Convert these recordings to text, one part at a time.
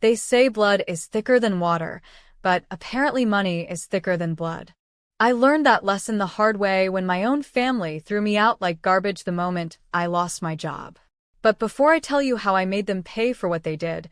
They say blood is thicker than water, but apparently money is thicker than blood. I learned that lesson the hard way when my own family threw me out like garbage the moment I lost my job. But before I tell you how I made them pay for what they did,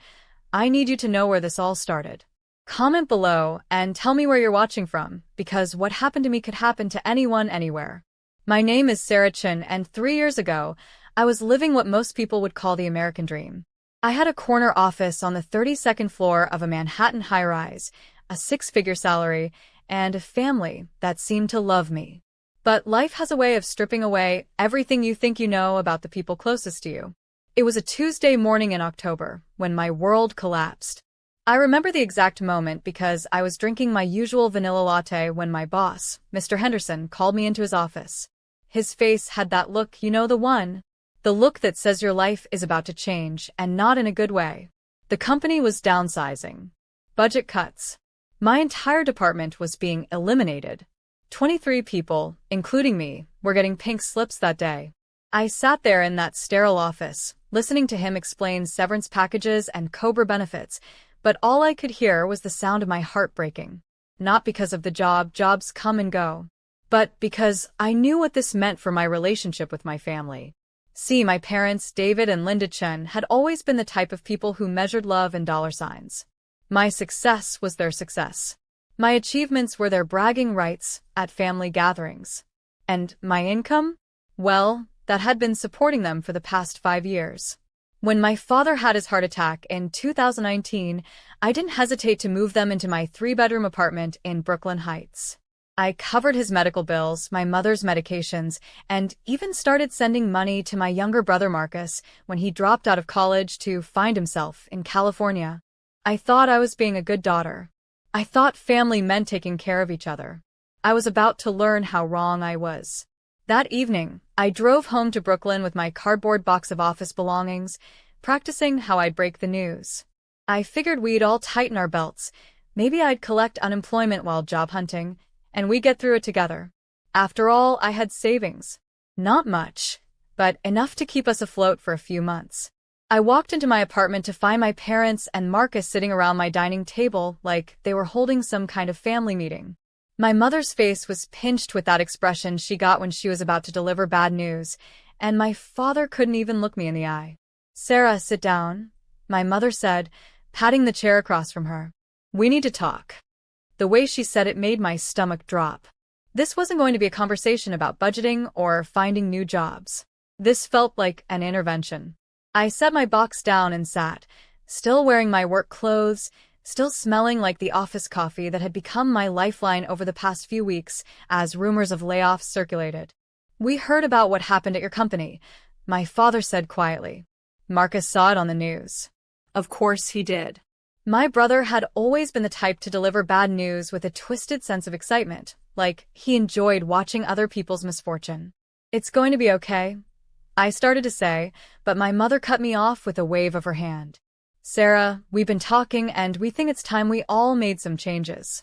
I need you to know where this all started. Comment below and tell me where you're watching from, because what happened to me could happen to anyone, anywhere. My name is Sarah Chin, and 3 years ago, I was living what most people would call the American dream. I had a corner office on the 32nd floor of a Manhattan high-rise, a six-figure salary, and a family that seemed to love me. But life has a way of stripping away everything you think you know about the people closest to you. It was a Tuesday morning in October when my world collapsed. I remember the exact moment because I was drinking my usual vanilla latte when my boss, Mr. Henderson, called me into his office. His face had that look, the look that says your life is about to change, and not in a good way. The company was downsizing. Budget cuts. My entire department was being eliminated. 23 people, including me, were getting pink slips that day. I sat there in that sterile office, listening to him explain severance packages and COBRA benefits, but all I could hear was the sound of my heart breaking. Not because of the jobs come and go, but because I knew what this meant for my relationship with my family. See, my parents, David and Linda Chen, had always been the type of people who measured love in dollar signs. My success was their success. My achievements were their bragging rights at family gatherings. And my income? Well, that had been supporting them for the past 5 years. When my father had his heart attack in 2019, I didn't hesitate to move them into my 3-bedroom apartment in Brooklyn Heights. I covered his medical bills, my mother's medications, and even started sending money to my younger brother Marcus when he dropped out of college to find himself in California. I thought I was being a good daughter. I thought family meant taking care of each other. I was about to learn how wrong I was. That evening, I drove home to Brooklyn with my cardboard box of office belongings, practicing how I'd break the news. I figured we'd all tighten our belts. Maybe I'd collect unemployment while job hunting, and we'd get through it together. After all, I had savings. Not much, but enough to keep us afloat for a few months. I walked into my apartment to find my parents and Marcus sitting around my dining table like they were holding some kind of family meeting. My mother's face was pinched with that expression she got when she was about to deliver bad news, and my father couldn't even look me in the eye. "Sarah, sit down," my mother said, patting the chair across from her. "We need to talk." The way she said it made my stomach drop. This wasn't going to be a conversation about budgeting or finding new jobs. This felt like an intervention. I set my box down and sat, still wearing my work clothes, still smelling like the office coffee that had become my lifeline over the past few weeks as rumors of layoffs circulated. "We heard about what happened at your company," my father said quietly. "Marcus saw it on the news." Of course he did. My brother had always been the type to deliver bad news with a twisted sense of excitement, like he enjoyed watching other people's misfortune. "It's going to be okay," I started to say, but my mother cut me off with a wave of her hand. "Sarah, we've been talking and we think it's time we all made some changes."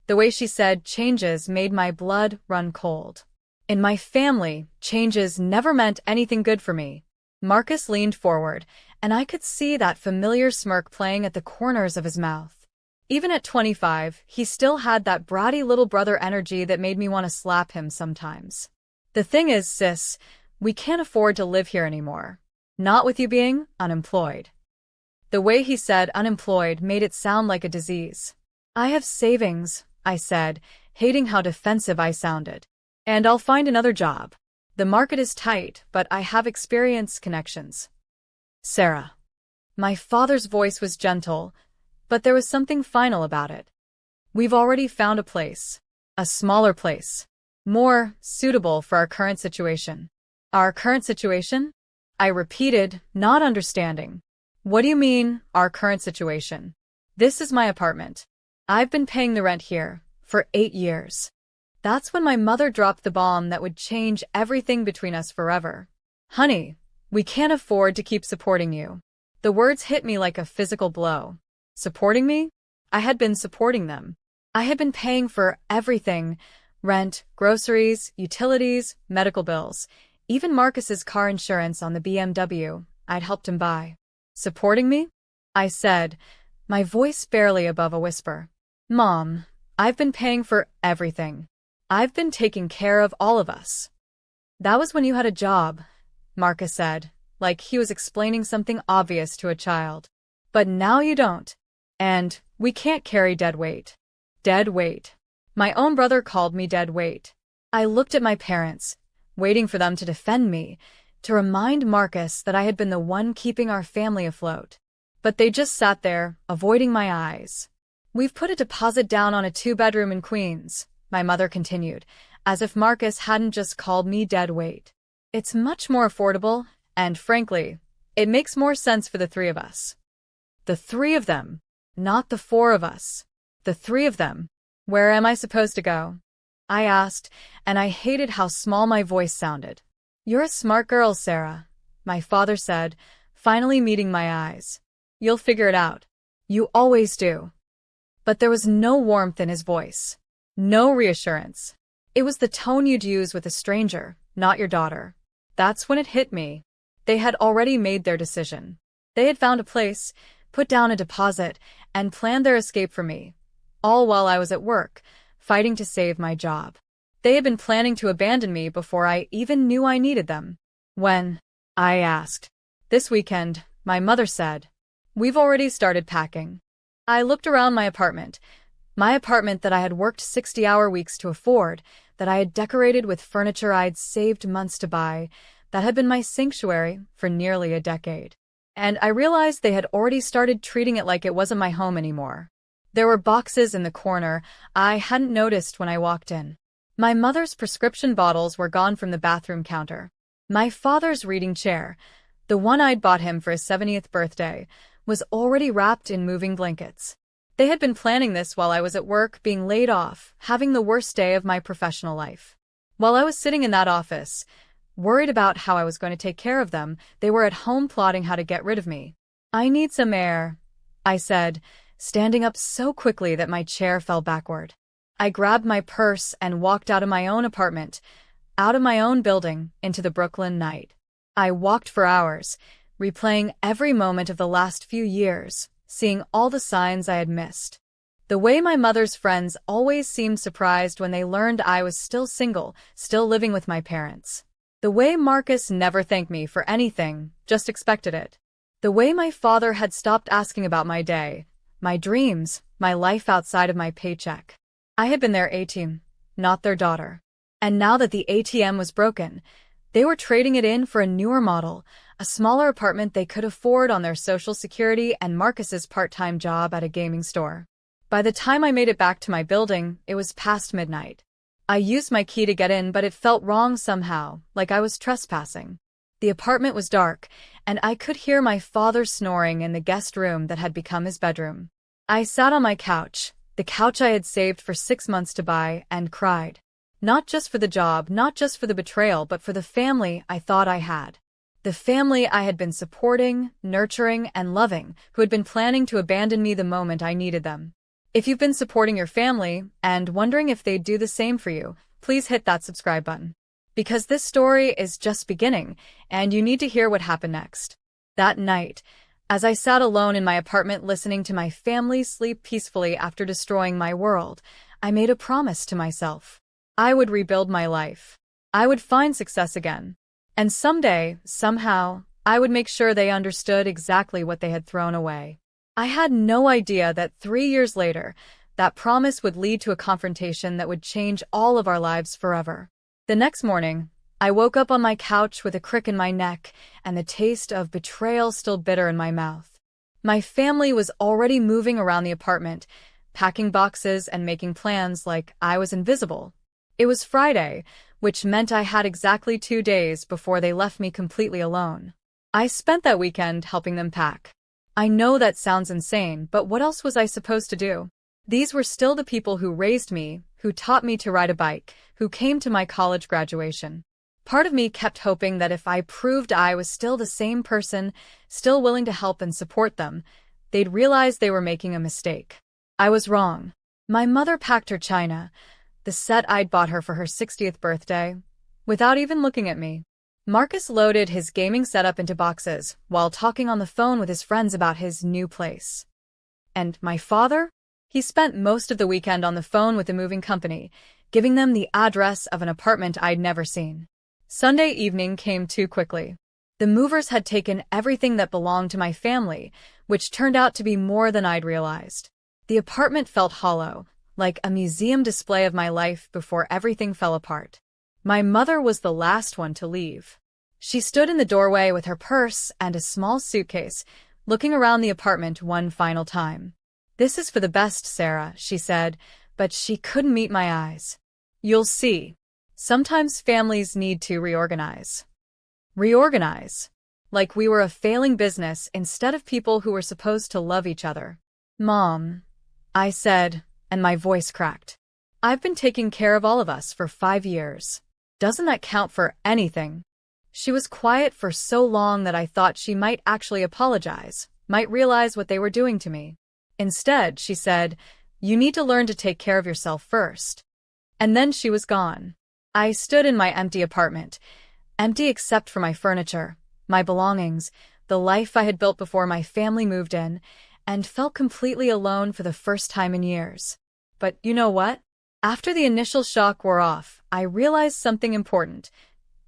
The way she said changes made my blood run cold. In my family, changes never meant anything good for me. Marcus leaned forward, and I could see that familiar smirk playing at the corners of his mouth. Even at 25, he still had that bratty little brother energy that made me want to slap him sometimes. "The thing is, sis, we can't afford to live here anymore. Not with you being unemployed." The way he said unemployed made it sound like a disease. "I have savings," I said, hating how defensive I sounded. "And I'll find another job. The market is tight, but I have experience, connections." "Sarah." My father's voice was gentle, but there was something final about it. "We've already found a place. A smaller place. More suitable for our current situation." "Our current situation?" I repeated, not understanding. "What do you mean, our current situation?" "This is my apartment. I've been paying the rent here for 8 years. That's when my mother dropped the bomb that would change everything between us forever. "Honey, we can't afford to keep supporting you." The words hit me like a physical blow. Supporting me? I had been supporting them. I had been paying for everything: rent, groceries, utilities, medical bills, even Marcus's car insurance on the BMW I'd helped him buy. "Supporting me?" I said, my voice barely above a whisper. Mom, I've been paying for everything. I've been taking care of all of us. That was when you had a job, Marcus said, like he was explaining something obvious to a child. But now you don't. And we can't carry dead weight. Dead weight. My own brother called me dead weight. I looked at my parents, waiting for them to defend me, to remind Marcus that I had been the one keeping our family afloat. But they just sat there, avoiding my eyes. We've put a deposit down on a 2-bedroom in Queens, my mother continued, as if Marcus hadn't just called me dead weight. It's much more affordable, and frankly, it makes more sense for the 3 of us. The 3 of them, not the 4 of us. The 3 of them. Where am I supposed to go? I asked, and I hated how small my voice sounded. You're a smart girl, Sarah, my father said, finally meeting my eyes. You'll figure it out. You always do. But there was no warmth in his voice. No reassurance. It was the tone you'd use with a stranger, not your daughter. That's when it hit me. They had already made their decision. They had found a place, put down a deposit, and planned their escape from me, all while I was at work, fighting to save my job. They had been planning to abandon me before I even knew I needed them. When? I asked. This weekend, my mother said. We've already started packing. I looked around my apartment that I had worked 60-hour weeks to afford, that I had decorated with furniture I'd saved months to buy, that had been my sanctuary for nearly a decade. And I realized they had already started treating it like it wasn't my home anymore. There were boxes in the corner I hadn't noticed when I walked in. My mother's prescription bottles were gone from the bathroom counter. My father's reading chair, the one I'd bought him for his 70th birthday, was already wrapped in moving blankets. They had been planning this while I was at work, being laid off, having the worst day of my professional life. While I was sitting in that office, worried about how I was going to take care of them, they were at home plotting how to get rid of me. I need some air, I said, standing up so quickly that my chair fell backward. I grabbed my purse and walked out of my own apartment, out of my own building, into the Brooklyn night. I walked for hours, replaying every moment of the last few years, seeing all the signs I had missed. The way my mother's friends always seemed surprised when they learned I was still single, still living with my parents. The way Marcus never thanked me for anything, just expected it. The way my father had stopped asking about my day, my dreams, my life outside of my paycheck. I had been their A-team, not their daughter. And now that the ATM was broken, they were trading it in for a newer model, a smaller apartment they could afford on their Social Security and Marcus's part-time job at a gaming store. By the time I made it back to my building, it was past midnight. I used my key to get in, but it felt wrong somehow, like I was trespassing. The apartment was dark, and I could hear my father snoring in the guest room that had become his bedroom. I sat on my couch, the couch I had saved for 6 months to buy, and cried. Not just for the job, not just for the betrayal, but for the family I thought I had. The family I had been supporting, nurturing, and loving, who had been planning to abandon me the moment I needed them. If you've been supporting your family and wondering if they'd do the same for you, please hit that subscribe button. Because this story is just beginning, and you need to hear what happened next. That night, as I sat alone in my apartment listening to my family sleep peacefully after destroying my world, I made a promise to myself. I would rebuild my life. I would find success again. And someday, somehow, I would make sure they understood exactly what they had thrown away. I had no idea that 3 years later, that promise would lead to a confrontation that would change all of our lives forever. The next morning, I woke up on my couch with a crick in my neck and the taste of betrayal still bitter in my mouth. My family was already moving around the apartment, packing boxes and making plans like I was invisible. It was Friday, which meant I had exactly 2 days before they left me completely alone. I spent that weekend helping them pack. I know that sounds insane, but what else was I supposed to do? These were still the people who raised me, who taught me to ride a bike, who came to my college graduation. Part of me kept hoping that if I proved I was still the same person, still willing to help and support them, they'd realize they were making a mistake. I was wrong. My mother packed her china, the set I'd bought her for her 60th birthday, without even looking at me. Marcus loaded his gaming setup into boxes while talking on the phone with his friends about his new place. And my father? He spent most of the weekend on the phone with the moving company, giving them the address of an apartment I'd never seen. Sunday evening came too quickly. The movers had taken everything that belonged to my family, which turned out to be more than I'd realized. The apartment felt hollow, like a museum display of my life before everything fell apart. My mother was the last one to leave. She stood in the doorway with her purse and a small suitcase, looking around the apartment one final time. "This is for the best, Sarah," she said, but she couldn't meet my eyes. "You'll see. Sometimes families need to reorganize." Reorganize. Like we were a failing business instead of people who were supposed to love each other. "Mom," I said, and my voice cracked. "I've been taking care of all of us for 5 years. Doesn't that count for anything?" She was quiet for so long that I thought she might actually apologize, might realize what they were doing to me. Instead, she said, "You need to learn to take care of yourself first." And then she was gone. I stood in my empty apartment, empty except for my furniture, my belongings, the life I had built before my family moved in, and felt completely alone for the first time in years. But you know what? After the initial shock wore off, I realized something important.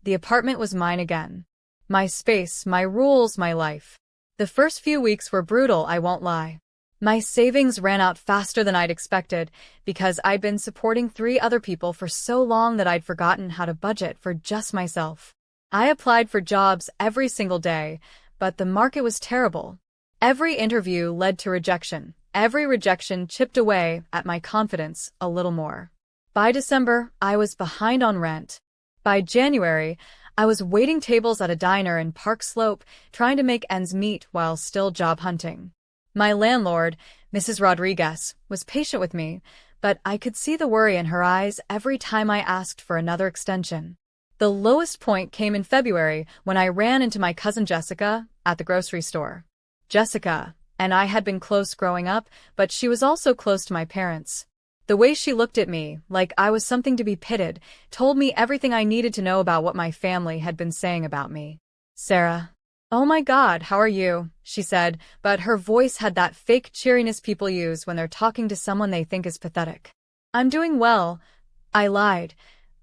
The apartment was mine again. My space, my rules, my life. The first few weeks were brutal, I won't lie. My savings ran out faster than I'd expected because I'd been supporting 3 other people for so long that I'd forgotten how to budget for just myself. I applied for jobs every single day, but the market was terrible. Every interview led to rejection. Every rejection chipped away at my confidence a little more. By December, I was behind on rent. By January, I was waiting tables at a diner in Park Slope, trying to make ends meet while still job hunting. My landlord, Mrs. Rodriguez, was patient with me, but I could see the worry in her eyes every time I asked for another extension. The lowest point came in February when I ran into my cousin Jessica at the grocery store. Jessica and I had been close growing up, but she was also close to my parents. The way she looked at me, like I was something to be pitied, told me everything I needed to know about what my family had been saying about me. "Sarah." "Oh my God, how are you?" she said, but her voice had that fake cheeriness people use when they're talking to someone they think is pathetic. "I'm doing well," I lied,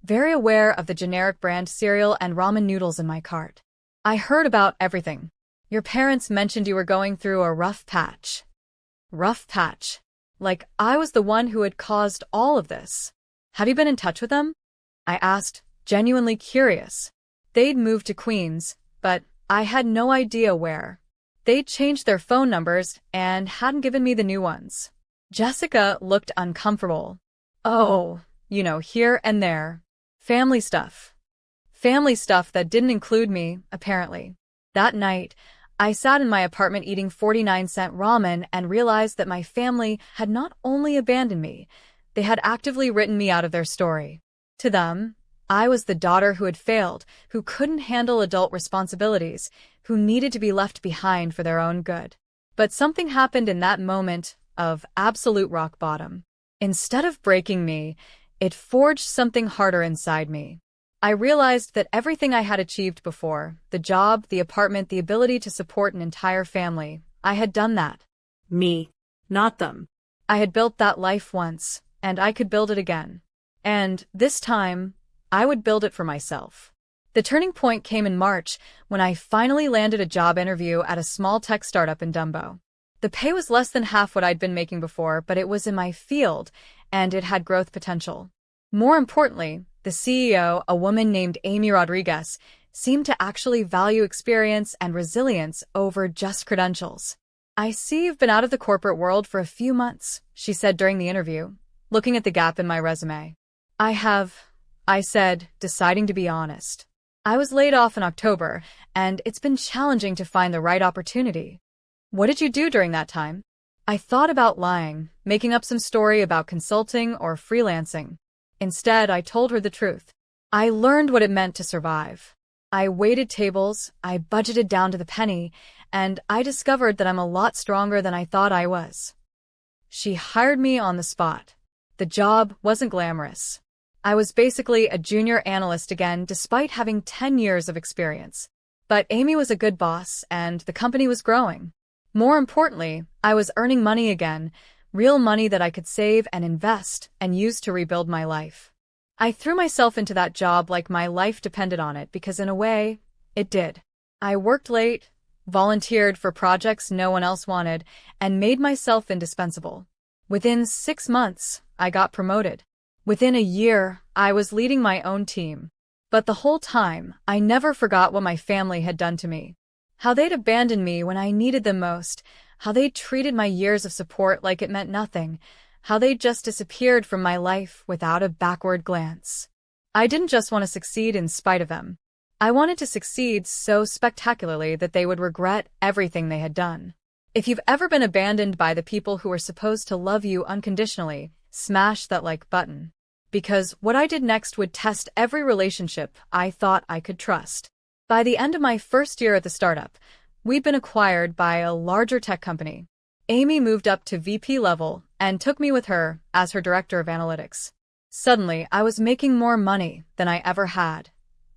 very aware of the generic brand cereal and ramen noodles in my cart. "I heard about everything. Your parents mentioned you were going through a rough patch." Rough patch. Like I was the one who had caused all of this. "Have you been in touch with them?" I asked, genuinely curious. They'd moved to Queens, but I had no idea where. They'd changed their phone numbers and hadn't given me the new ones. Jessica looked uncomfortable. "Oh, here and there. Family stuff." Family stuff that didn't include me, apparently. That night, I sat in my apartment eating 49-cent ramen and realized that my family had not only abandoned me, they had actively written me out of their story. To them, I was the daughter who had failed, who couldn't handle adult responsibilities, who needed to be left behind for their own good. But something happened in that moment of absolute rock bottom. Instead of breaking me, it forged something harder inside me. I realized that everything I had achieved before, the job, the apartment, the ability to support an entire family, I had done that. Me, not them. I had built that life once, and I could build it again. And this time, I would build it for myself. The turning point came in March when I finally landed a job interview at a small tech startup in Dumbo. The pay was less than half what I'd been making before, but it was in my field, and it had growth potential. More importantly, the CEO, a woman named Amy Rodriguez, seemed to actually value experience and resilience over just credentials. "I see you've been out of the corporate world for a few months," she said during the interview, looking at the gap in my resume. "I have," I said, deciding to be honest. "I was laid off in October, and it's been challenging to find the right opportunity." "What did you do during that time?" I thought about lying, making up some story about consulting or freelancing. Instead, I told her the truth. I learned what it meant to survive. I waited tables, I budgeted down to the penny, and I discovered that I'm a lot stronger than I thought I was. She hired me on the spot. The job wasn't glamorous. I was basically a junior analyst again, despite having 10 years of experience. But Amy was a good boss, and the company was growing. More importantly, I was earning money again, real money that I could save and invest and use to rebuild my life. I threw myself into that job like my life depended on it because in a way, it did. I worked late, volunteered for projects no one else wanted, and made myself indispensable. Within 6 months, I got promoted. Within a year, I was leading my own team. But the whole time, I never forgot what my family had done to me. How they'd abandoned me when I needed them most, how they'd treated my years of support like it meant nothing, how they'd just disappeared from my life without a backward glance. I didn't just want to succeed in spite of them. I wanted to succeed so spectacularly that they would regret everything they had done. If you've ever been abandoned by the people who were supposed to love you unconditionally, smash that like button. Because what I did next would test every relationship I thought I could trust. By the end of my first year at the startup, we'd been acquired by a larger tech company. Amy moved up to VP level and took me with her as her director of analytics. Suddenly, I was making more money than I ever had,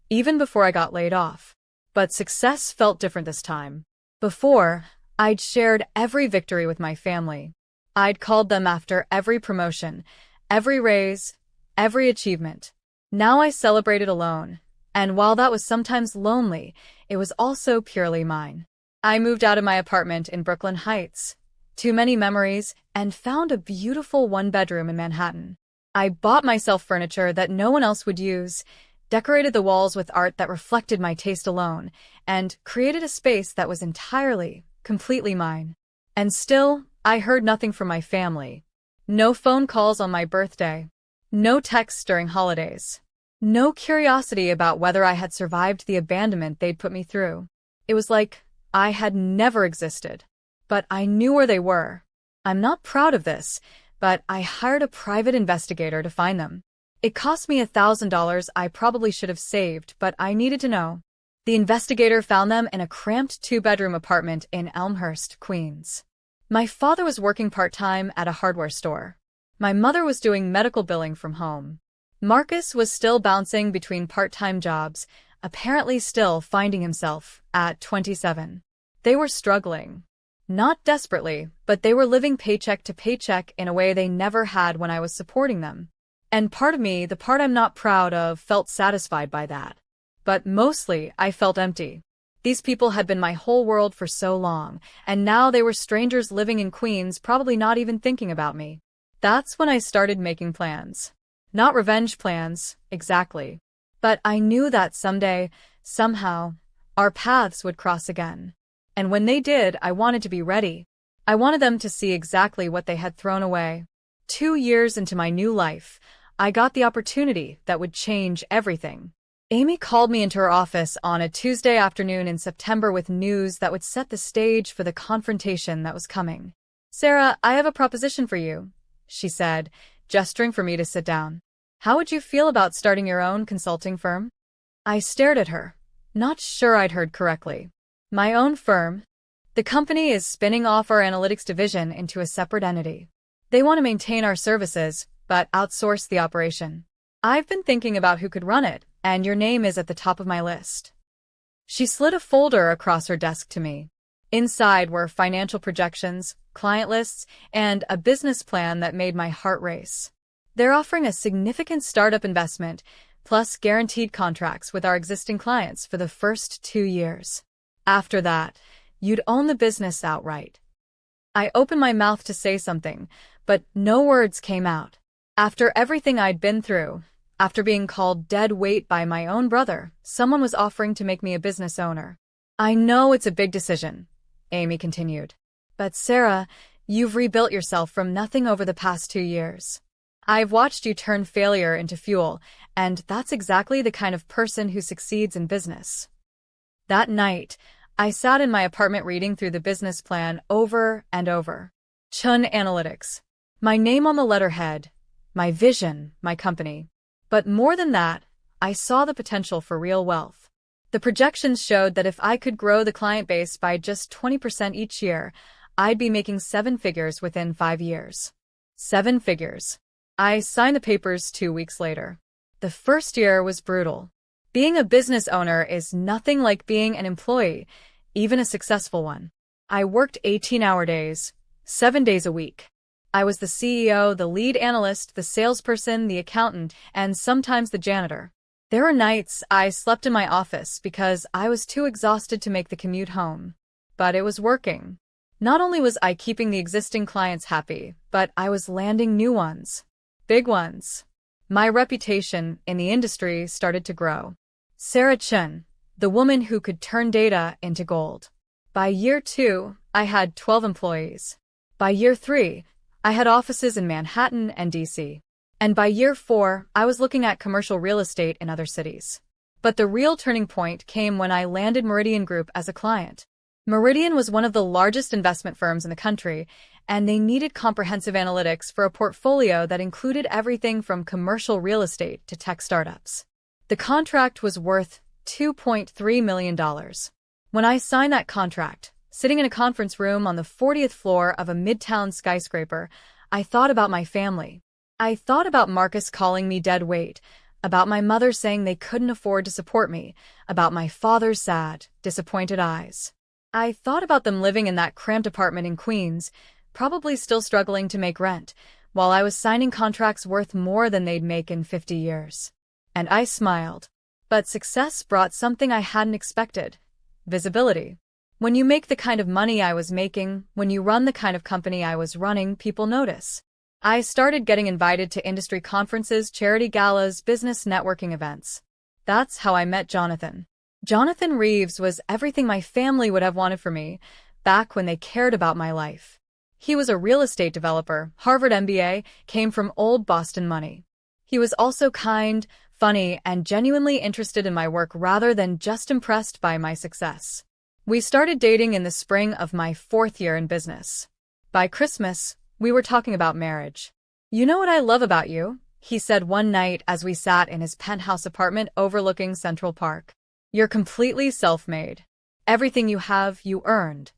even before I got laid off. But success felt different this time. Before, I'd shared every victory with my family. I'd called them after every promotion, every raise, every achievement. Now I celebrated alone, and while that was sometimes lonely, it was also purely mine. I moved out of my apartment in Brooklyn Heights, too many memories, and found a beautiful one-bedroom in Manhattan. I bought myself furniture that no one else would use, decorated the walls with art that reflected my taste alone, and created a space that was entirely, completely mine. And still, I heard nothing from my family. No phone calls on my birthday. No texts during holidays. No curiosity about whether I had survived the abandonment they'd put me through. It was like I had never existed. But I knew where they were. I'm not proud of this, but I hired a private investigator to find them. It cost me $1,000 I probably should have saved, but I needed to know. The investigator found them in a cramped two-bedroom apartment in Elmhurst, Queens. My father was working part-time at a hardware store. My mother was doing medical billing from home. Marcus was still bouncing between part-time jobs, apparently still finding himself at 27. They were struggling. Not desperately, but they were living paycheck to paycheck in a way they never had when I was supporting them. And part of me, the part I'm not proud of, felt satisfied by that. But mostly, I felt empty. These people had been my whole world for so long, and now they were strangers living in Queens, probably not even thinking about me. That's when I started making plans. Not revenge plans, exactly. But I knew that someday, somehow, our paths would cross again. And when they did, I wanted to be ready. I wanted them to see exactly what they had thrown away. 2 years into my new life, I got the opportunity that would change everything. Amy called me into her office on a Tuesday afternoon in September with news that would set the stage for the confrontation that was coming. "Sarah, I have a proposition for you," she said, gesturing for me to sit down. "How would you feel about starting your own consulting firm?" I stared at her, not sure I'd heard correctly. My own firm? The company is spinning off our analytics division into a separate entity. They want to maintain our services, but outsource the operation. I've been thinking about who could run it, and your name is at the top of my list. She slid a folder across her desk to me. Inside were financial projections, client lists, and a business plan that made my heart race. They're offering a significant startup investment, plus guaranteed contracts with our existing clients for the first 2 years. After that, you'd own the business outright. I opened my mouth to say something, but no words came out. After everything I'd been through, after being called dead weight by my own brother, someone was offering to make me a business owner. "I know it's a big decision," Amy continued. "But Sarah, you've rebuilt yourself from nothing over the past 2 years. I've watched you turn failure into fuel, and that's exactly the kind of person who succeeds in business." That night, I sat in my apartment reading through the business plan over and over. Chun Analytics. My name on the letterhead, my vision, my company. But more than that, I saw the potential for real wealth. The projections showed that if I could grow the client base by just 20% each year, I'd be making 7 figures within 5 years. 7 figures. I signed the papers 2 weeks later. The first year was brutal. Being a business owner is nothing like being an employee, even a successful one. I worked 18-hour days, 7 days a week. I was the CEO, the lead analyst, the salesperson, the accountant, and sometimes the janitor. There were nights I slept in my office because I was too exhausted to make the commute home. But it was working. Not only was I keeping the existing clients happy, but I was landing new ones. Big ones. My reputation in the industry started to grow. Sarah Chun, the woman who could turn data into gold. By year 2, I had 12 employees. By year 3, I had offices in Manhattan and DC. And by year 4, I was looking at commercial real estate in other cities. But the real turning point came when I landed Meridian Group as a client. Meridian was one of the largest investment firms in the country, and they needed comprehensive analytics for a portfolio that included everything from commercial real estate to tech startups. The contract was worth $2.3 million. When I signed that contract, sitting in a conference room on the 40th floor of a midtown skyscraper, I thought about my family. I thought about Marcus calling me dead weight, about my mother saying they couldn't afford to support me, about my father's sad, disappointed eyes. I thought about them living in that cramped apartment in Queens, probably still struggling to make rent, while I was signing contracts worth more than they'd make in 50 years. And I smiled. But success brought something I hadn't expected: visibility. When you make the kind of money I was making, when you run the kind of company I was running, people notice. I started getting invited to industry conferences, charity galas, business networking events. That's how I met Jonathan. Jonathan Reeves was everything my family would have wanted for me, back when they cared about my life. He was a real estate developer, Harvard MBA, came from old Boston money. He was also kind, funny, and genuinely interested in my work rather than just impressed by my success. We started dating in the spring of my 4th year in business. By Christmas, we were talking about marriage. "You know what I love about you?" he said one night as we sat in his penthouse apartment overlooking Central Park. "You're completely self-made. Everything you have, you earned."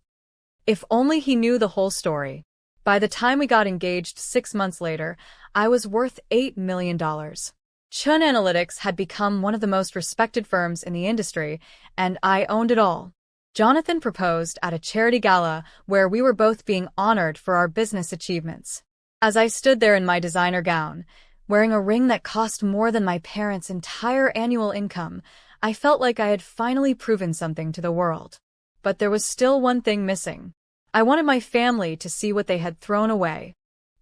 If only he knew the whole story. By the time we got engaged 6 months later, I was worth $8 million. Chun Analytics had become one of the most respected firms in the industry, and I owned it all. Jonathan proposed at a charity gala where we were both being honored for our business achievements. As I stood there in my designer gown, wearing a ring that cost more than my parents' entire annual income, I felt like I had finally proven something to the world. But there was still one thing missing. I wanted my family to see what they had thrown away.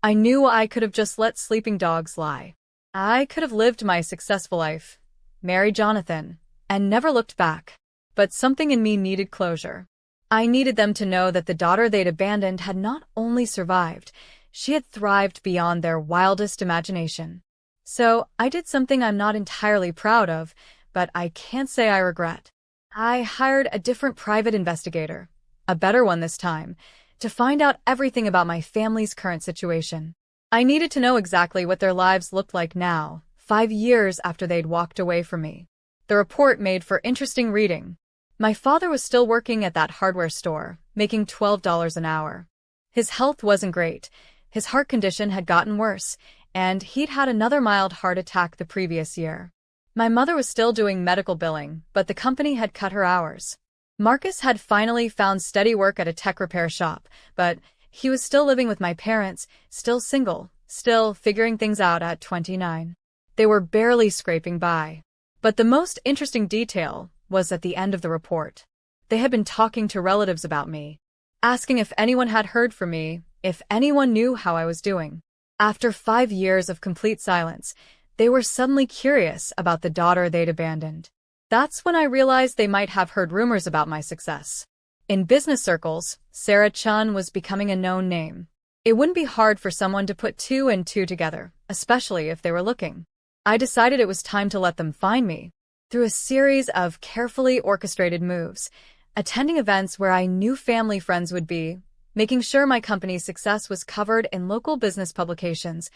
I knew I could have just let sleeping dogs lie. I could have lived my successful life, married Jonathan, and never looked back. But something in me needed closure. I needed them to know that the daughter they'd abandoned had not only survived, she had thrived beyond their wildest imagination. So I did something I'm not entirely proud of, but I can't say I regret. I hired a different private investigator, a better one this time, to find out everything about my family's current situation. I needed to know exactly what their lives looked like now, 5 years after they'd walked away from me. The report made for interesting reading. My father was still working at that hardware store, making $12 an hour. His health wasn't great, his heart condition had gotten worse, and he'd had another mild heart attack the previous year. My mother was still doing medical billing, but the company had cut her hours. Marcus had finally found steady work at a tech repair shop, but he was still living with my parents, still single, still figuring things out at 29. They were barely scraping by. But the most interesting detail was at the end of the report. They had been talking to relatives about me, asking if anyone had heard from me, if anyone knew how I was doing. After 5 years of complete silence, they were suddenly curious about the daughter they'd abandoned. That's when I realized they might have heard rumors about my success. In business circles, Sarah Chun was becoming a known name. It wouldn't be hard for someone to put 2 and 2 together, especially if they were looking. I decided it was time to let them find me. Through a series of carefully orchestrated moves, attending events where I knew family friends would be, making sure my company's success was covered in local business publications,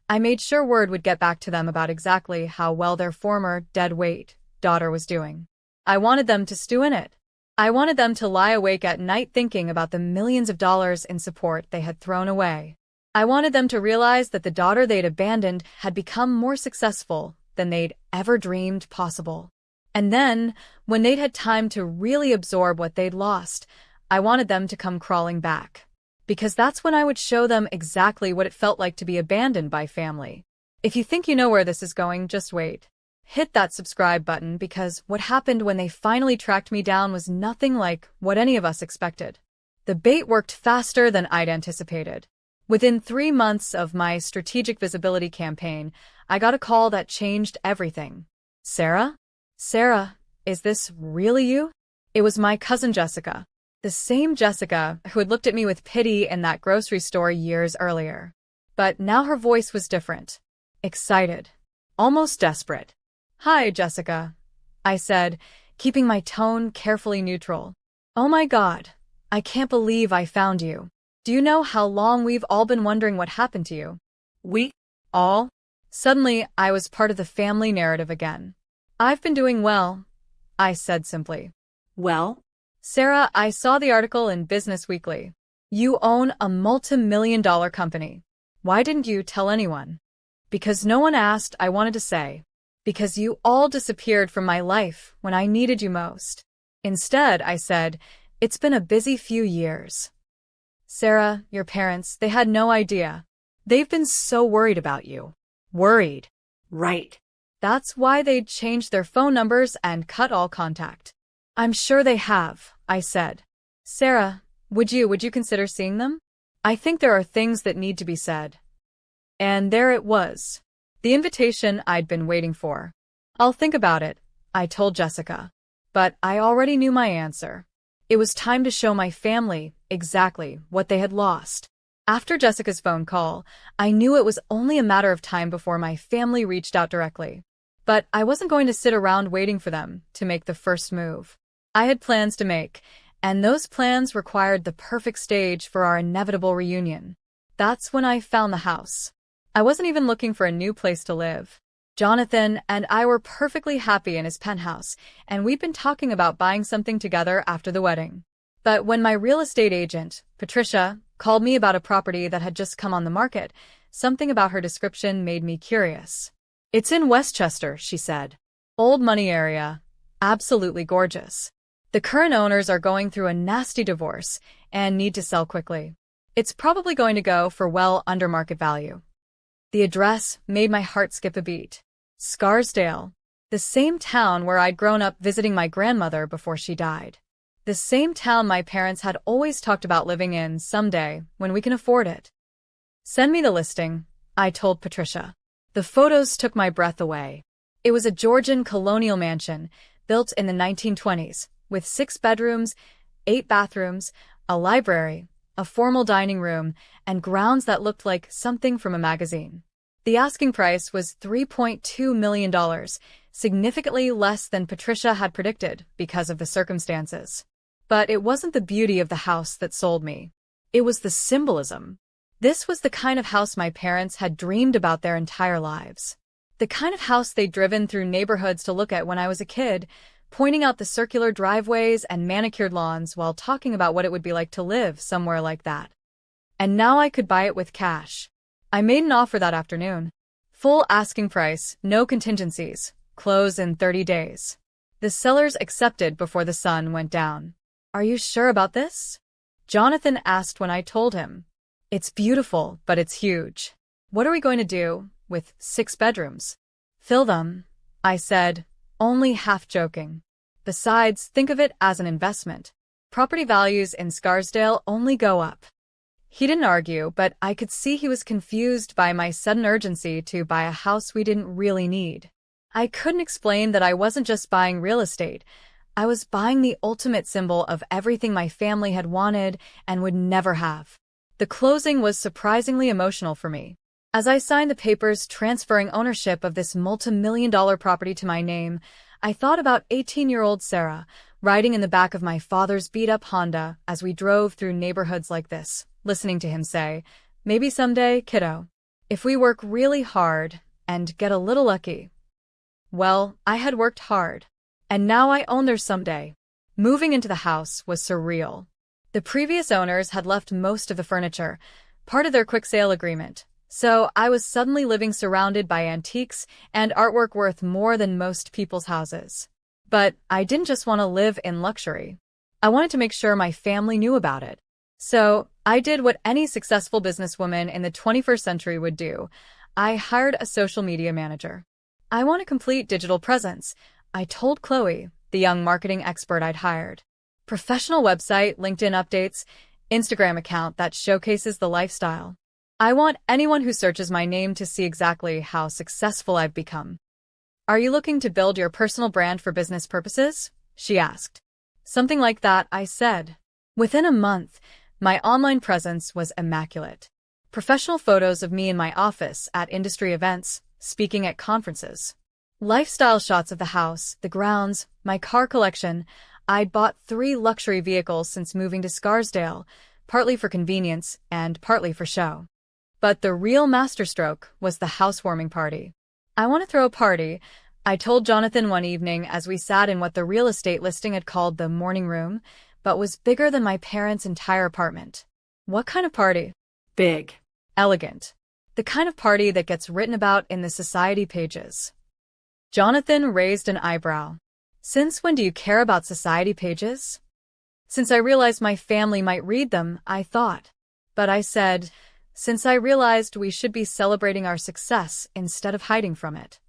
I made sure word would get back to them about exactly how well their former dead-weight daughter was doing. I wanted them to stew in it. I wanted them to lie awake at night thinking about the millions of dollars in support they had thrown away. I wanted them to realize that the daughter they'd abandoned had become more successful than they'd ever dreamed possible. And then, when they'd had time to really absorb what they'd lost, I wanted them to come crawling back. Because that's when I would show them exactly what it felt like to be abandoned by family. If you think you know where this is going, just wait. Hit that subscribe button because what happened when they finally tracked me down was nothing like what any of us expected. The bait worked faster than I'd anticipated. Within 3 months of my strategic visibility campaign, I got a call that changed everything. Sarah? Sarah, is this really you? It was my cousin Jessica. The same Jessica who had looked at me with pity in that grocery store years earlier. But now her voice was different. Excited. Almost desperate. Hi, Jessica, I said, keeping my tone carefully neutral. Oh my God, I can't believe I found you. Do you know how long we've all been wondering what happened to you? We? All? Suddenly, I was part of the family narrative again. I've been doing well, I said simply. Well? Sarah, I saw the article in Business Weekly. You own a multi-million-dollar company. Why didn't you tell anyone? Because no one asked, I wanted to say. Because you all disappeared from my life when I needed you most. Instead, I said, it's been a busy few years. Sarah, your parents, they had no idea. They've been so worried about you. Worried. Right. That's why they'd changed their phone numbers and cut all contact. I'm sure they have, I said. Sarah, would you consider seeing them? I think there are things that need to be said. And there it was. The invitation I'd been waiting for. I'll think about it, I told Jessica. But I already knew my answer. It was time to show my family exactly what they had lost. After Jessica's phone call, I knew it was only a matter of time before my family reached out directly. But I wasn't going to sit around waiting for them to make the first move. I had plans to make, and those plans required the perfect stage for our inevitable reunion. That's when I found the house. I wasn't even looking for a new place to live. Jonathan and I were perfectly happy in his penthouse, and we'd been talking about buying something together after the wedding. But when my real estate agent, Patricia, called me about a property that had just come on the market, something about her description made me curious. It's in Westchester, she said. Old money area. Absolutely gorgeous. The current owners are going through a nasty divorce and need to sell quickly. It's probably going to go for well under market value. The address made my heart skip a beat. Scarsdale. The same town where I'd grown up visiting my grandmother before she died. The same town my parents had always talked about living in someday when we can afford it. Send me the listing, I told Patricia. The photos took my breath away. It was a Georgian colonial mansion built in the 1920s with 6 bedrooms, 8 bathrooms, a library, a formal dining room, and grounds that looked like something from a magazine. The asking price was $3.2 million, significantly less than Patricia had predicted because of the circumstances. But it wasn't the beauty of the house that sold me. It was the symbolism. This was the kind of house my parents had dreamed about their entire lives. The kind of house they'd driven through neighborhoods to look at when I was a kid, pointing out the circular driveways and manicured lawns while talking about what it would be like to live somewhere like that. And now I could buy it with cash. I made an offer that afternoon. Full asking price, no contingencies, close in 30 days. The sellers accepted before the sun went down. Are you sure about this? Jonathan asked when I told him. It's beautiful, but it's huge. What are we going to do with 6 bedrooms? Fill them, I said, only half joking. Besides, think of it as an investment. Property values in Scarsdale only go up. He didn't argue, but I could see he was confused by my sudden urgency to buy a house we didn't really need. I couldn't explain that I wasn't just buying real estate. I was buying the ultimate symbol of everything my family had wanted and would never have. The closing was surprisingly emotional for me. As I signed the papers transferring ownership of this multi-million-dollar property to my name, I thought about 18-year-old Sarah, riding in the back of my father's beat-up Honda as we drove through neighborhoods like this, listening to him say, maybe someday, kiddo, if we work really hard and get a little lucky. Well, I had worked hard, and now I own their someday. Moving into the house was surreal. The previous owners had left most of the furniture, part of their quick sale agreement, so I was suddenly living surrounded by antiques and artwork worth more than most people's houses. But I didn't just want to live in luxury. I wanted to make sure my family knew about it. So I did what any successful businesswoman in the 21st century would do. I hired a social media manager. I want a complete digital presence, I told Chloe, the young marketing expert I'd hired. Professional website, LinkedIn updates, Instagram account that showcases the lifestyle. I want anyone who searches my name to see exactly how successful I've become. Are you looking to build your personal brand for business purposes? She asked. Something like that, I said. Within a month, my online presence was immaculate. Professional photos of me in my office, at industry events, speaking at conferences. Lifestyle shots of the house, the grounds, my car collection. I'd bought 3 luxury vehicles since moving to Scarsdale, partly for convenience and partly for show. But the real masterstroke was the housewarming party. I want to throw a party, I told Jonathan one evening as we sat in what the real estate listing had called the morning room, but was bigger than my parents' entire apartment. What kind of party? Big. Elegant. The kind of party that gets written about in the society pages. Jonathan raised an eyebrow. Since when do you care about society pages? Since I realized my family might read them, I thought. But I said, since I realized we should be celebrating our success instead of hiding from it.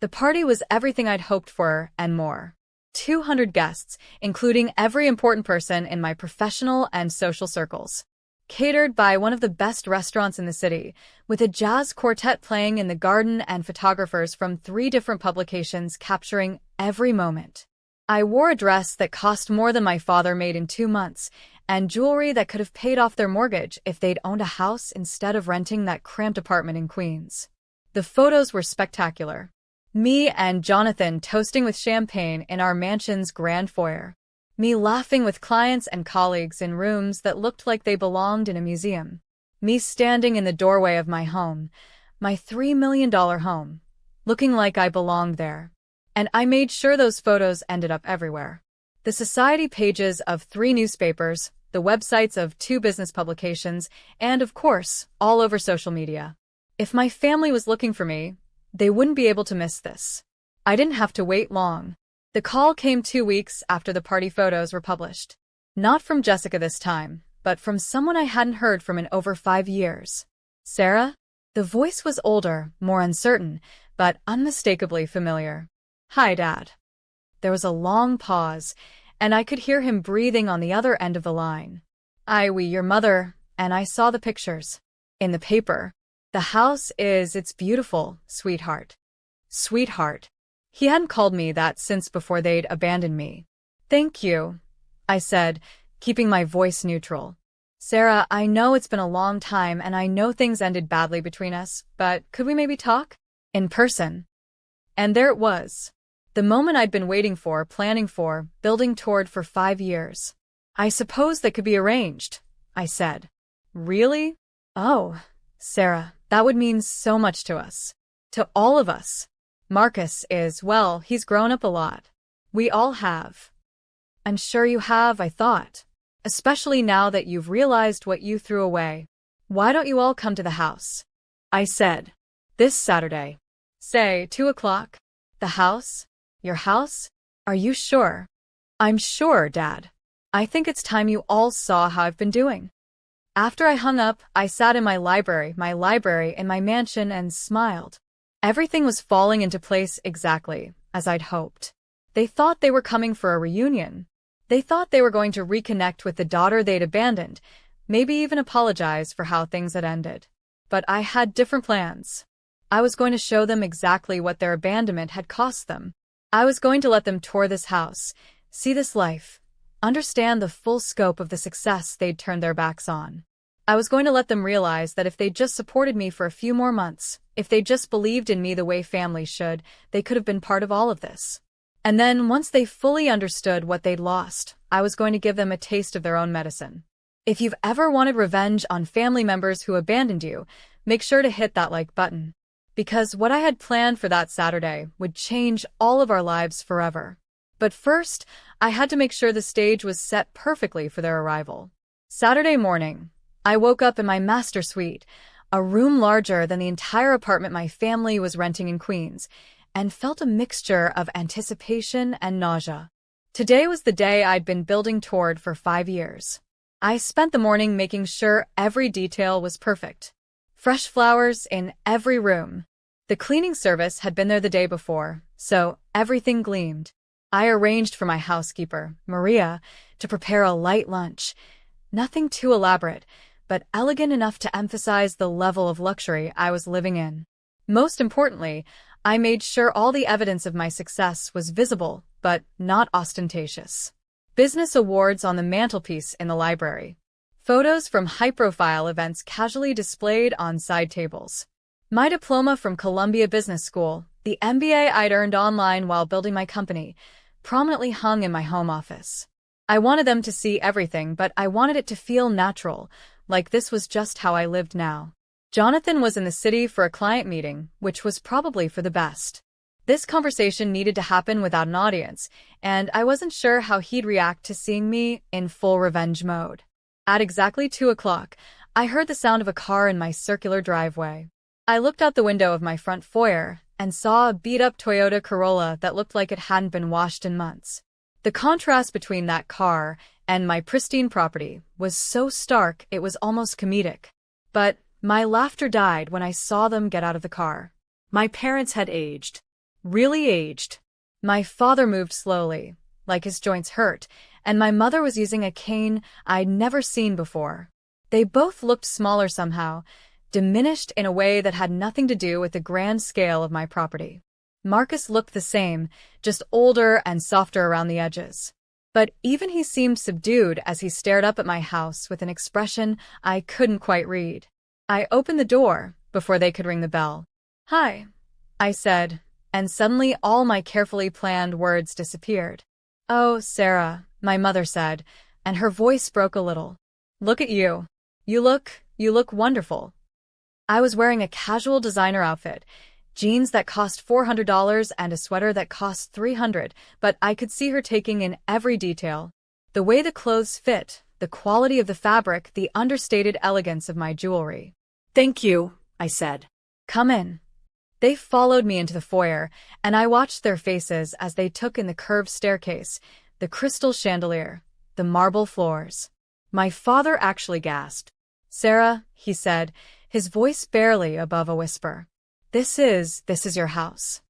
The party was everything I'd hoped for and more. 200 guests, including every important person in my professional and social circles. Catered by one of the best restaurants in the city, with a jazz quartet playing in the garden and photographers from 3 different publications capturing every moment. I wore a dress that cost more than my father made in 2 months, and jewelry that could have paid off their mortgage if they'd owned a house instead of renting that cramped apartment in Queens. The photos were spectacular. Me and Jonathan toasting with champagne in our mansion's grand foyer. Me laughing with clients and colleagues in rooms that looked like they belonged in a museum. Me standing in the doorway of my home, my $3 million home, looking like I belonged there. And I made sure those photos ended up everywhere. The society pages of 3 newspapers, the websites of 2 business publications, and of course, all over social media. If my family was looking for me, they wouldn't be able to miss this. I didn't have to wait long. The call came 2 weeks after the party photos were published. Not from Jessica this time, but from someone I hadn't heard from in over 5 years. Sarah? The voice was older, more uncertain, but unmistakably familiar. Hi, Dad. There was a long pause, and I could hear him breathing on the other end of the line. We, your mother, and I saw the pictures. In the paper. The house it's beautiful, sweetheart. Sweetheart. He hadn't called me that since before they'd abandoned me. Thank you, I said, keeping my voice neutral. Sarah, I know it's been a long time and I know things ended badly between us, but could we maybe talk? In person. And there it was. The moment I'd been waiting for, planning for, building toward for 5 years. I suppose that could be arranged, I said. Really? Oh, Sarah, that would mean so much to us. To all of us. Marcus well, he's grown up a lot. We all have. I'm sure you have, I thought. Especially now that you've realized what you threw away. Why don't you all come to the house? I said. This Saturday. Say, 2 o'clock. The house? Your house? Are you sure? I'm sure, Dad. I think it's time you all saw how I've been doing. After I hung up, I sat in my library in my mansion and smiled. Everything was falling into place exactly as I'd hoped. They thought they were coming for a reunion. They thought they were going to reconnect with the daughter they'd abandoned, maybe even apologize for how things had ended. But I had different plans. I was going to show them exactly what their abandonment had cost them. I was going to let them tour this house, see this life, understand the full scope of the success they'd turned their backs on. I was going to let them realize that if they just supported me for a few more months, if they just believed in me the way families should, they could have been part of all of this. And then, once they fully understood what they'd lost, I was going to give them a taste of their own medicine. If you've ever wanted revenge on family members who abandoned you, make sure to hit that like button. Because what I had planned for that Saturday would change all of our lives forever. But first, I had to make sure the stage was set perfectly for their arrival. Saturday morning, I woke up in my master suite, a room larger than the entire apartment my family was renting in Queens, and felt a mixture of anticipation and nausea. Today was the day I'd been building toward for 5 years. I spent the morning making sure every detail was perfect. Fresh flowers in every room. The cleaning service had been there the day before, so everything gleamed. I arranged for my housekeeper, Maria, to prepare a light lunch. Nothing too elaborate, but elegant enough to emphasize the level of luxury I was living in. Most importantly, I made sure all the evidence of my success was visible, but not ostentatious. Business awards on the mantelpiece in the library. Photos from high-profile events casually displayed on side tables. My diploma from Columbia Business School, the MBA I'd earned online while building my company, prominently hung in my home office. I wanted them to see everything, but I wanted it to feel natural, like this was just how I lived now. Jonathan was in the city for a client meeting, which was probably for the best. This conversation needed to happen without an audience, and I wasn't sure how he'd react to seeing me in full revenge mode. At exactly 2 o'clock, I heard the sound of a car in my circular driveway. I looked out the window of my front foyer and saw a beat-up Toyota Corolla that looked like it hadn't been washed in months. The contrast between that car and my pristine property was so stark it was almost comedic. But my laughter died when I saw them get out of the car. My parents had aged. Really aged. My father moved slowly, like his joints hurt, and my mother was using a cane I'd never seen before. They both looked smaller somehow, diminished in a way that had nothing to do with the grand scale of my property. Marcus looked the same, just older and softer around the edges. But even he seemed subdued as he stared up at my house with an expression I couldn't quite read. I opened the door before they could ring the bell. "Hi," I said, and suddenly all my carefully planned words disappeared. "Oh, Sarah," my mother said, and her voice broke a little. "Look at you. You look wonderful." I was wearing a casual designer outfit, jeans that cost $400 and a sweater that cost $300, but I could see her taking in every detail. The way the clothes fit, the quality of the fabric, the understated elegance of my jewelry. "Thank you," I said. "Come in." They followed me into the foyer, and I watched their faces as they took in the curved staircase, the crystal chandelier, the marble floors. My father actually gasped. "Sarah," he said, his voice barely above a whisper. This is your house."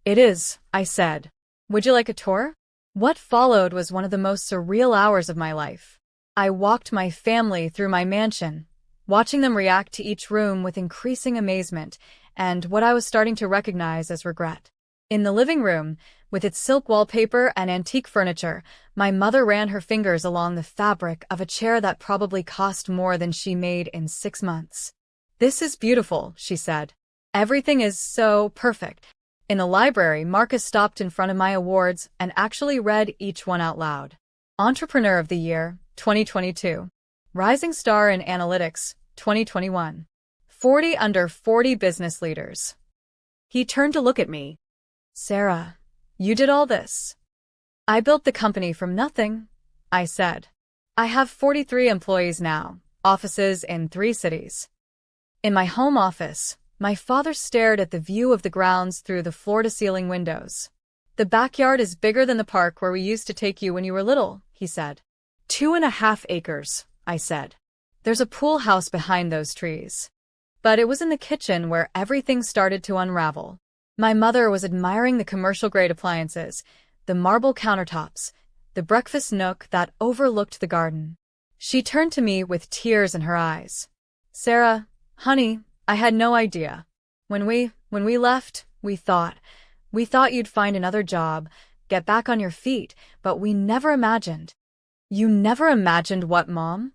"It is," I said. "Would you like a tour?" What followed was one of the most surreal hours of my life. I walked my family through my mansion, watching them react to each room with increasing amazement and what I was starting to recognize as regret. In the living room, with its silk wallpaper and antique furniture, my mother ran her fingers along the fabric of a chair that probably cost more than she made in 6 months. "This is beautiful," she said. "Everything is so perfect." In the library, Marcus stopped in front of my awards and actually read each one out loud. Entrepreneur of the Year, 2022. Rising Star in Analytics, 2021. 40 under 40 Business Leaders. He turned to look at me. "Sarah, you did all this." "I built the company from nothing," I said. "I have 43 employees now, offices in 3 cities." In my home office, my father stared at the view of the grounds through the floor-to-ceiling windows. "The backyard is bigger than the park where we used to take you when you were little," he said. 2.5 acres, I said. "There's a pool house behind those trees." But it was in the kitchen where everything started to unravel. My mother was admiring the commercial-grade appliances, the marble countertops, the breakfast nook that overlooked the garden. She turned to me with tears in her eyes. "Sarah, honey, I had no idea. When we left, we thought you'd find another job, get back on your feet, but we never imagined." "You never imagined what, Mom?"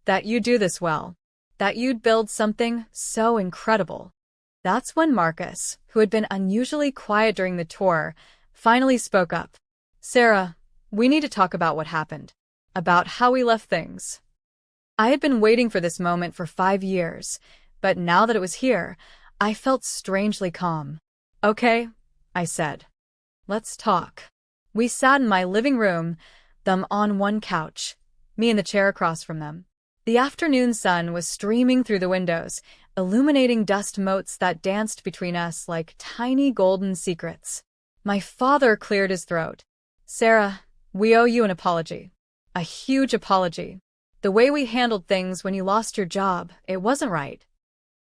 "That you'd do this well. That you'd build something so incredible." That's when Marcus, who had been unusually quiet during the tour, finally spoke up. "Sarah, we need to talk about what happened. About how we left things." I had been waiting for this moment for 5 years, but now that it was here, I felt strangely calm. "Okay," I said. "Let's talk." We sat in my living room, them on one couch, me in the chair across from them. The afternoon sun was streaming through the windows, illuminating dust motes that danced between us like tiny golden secrets. My father cleared his throat. "Sarah, We owe you an apology. A huge apology. The way we handled things when you lost your job, it wasn't right.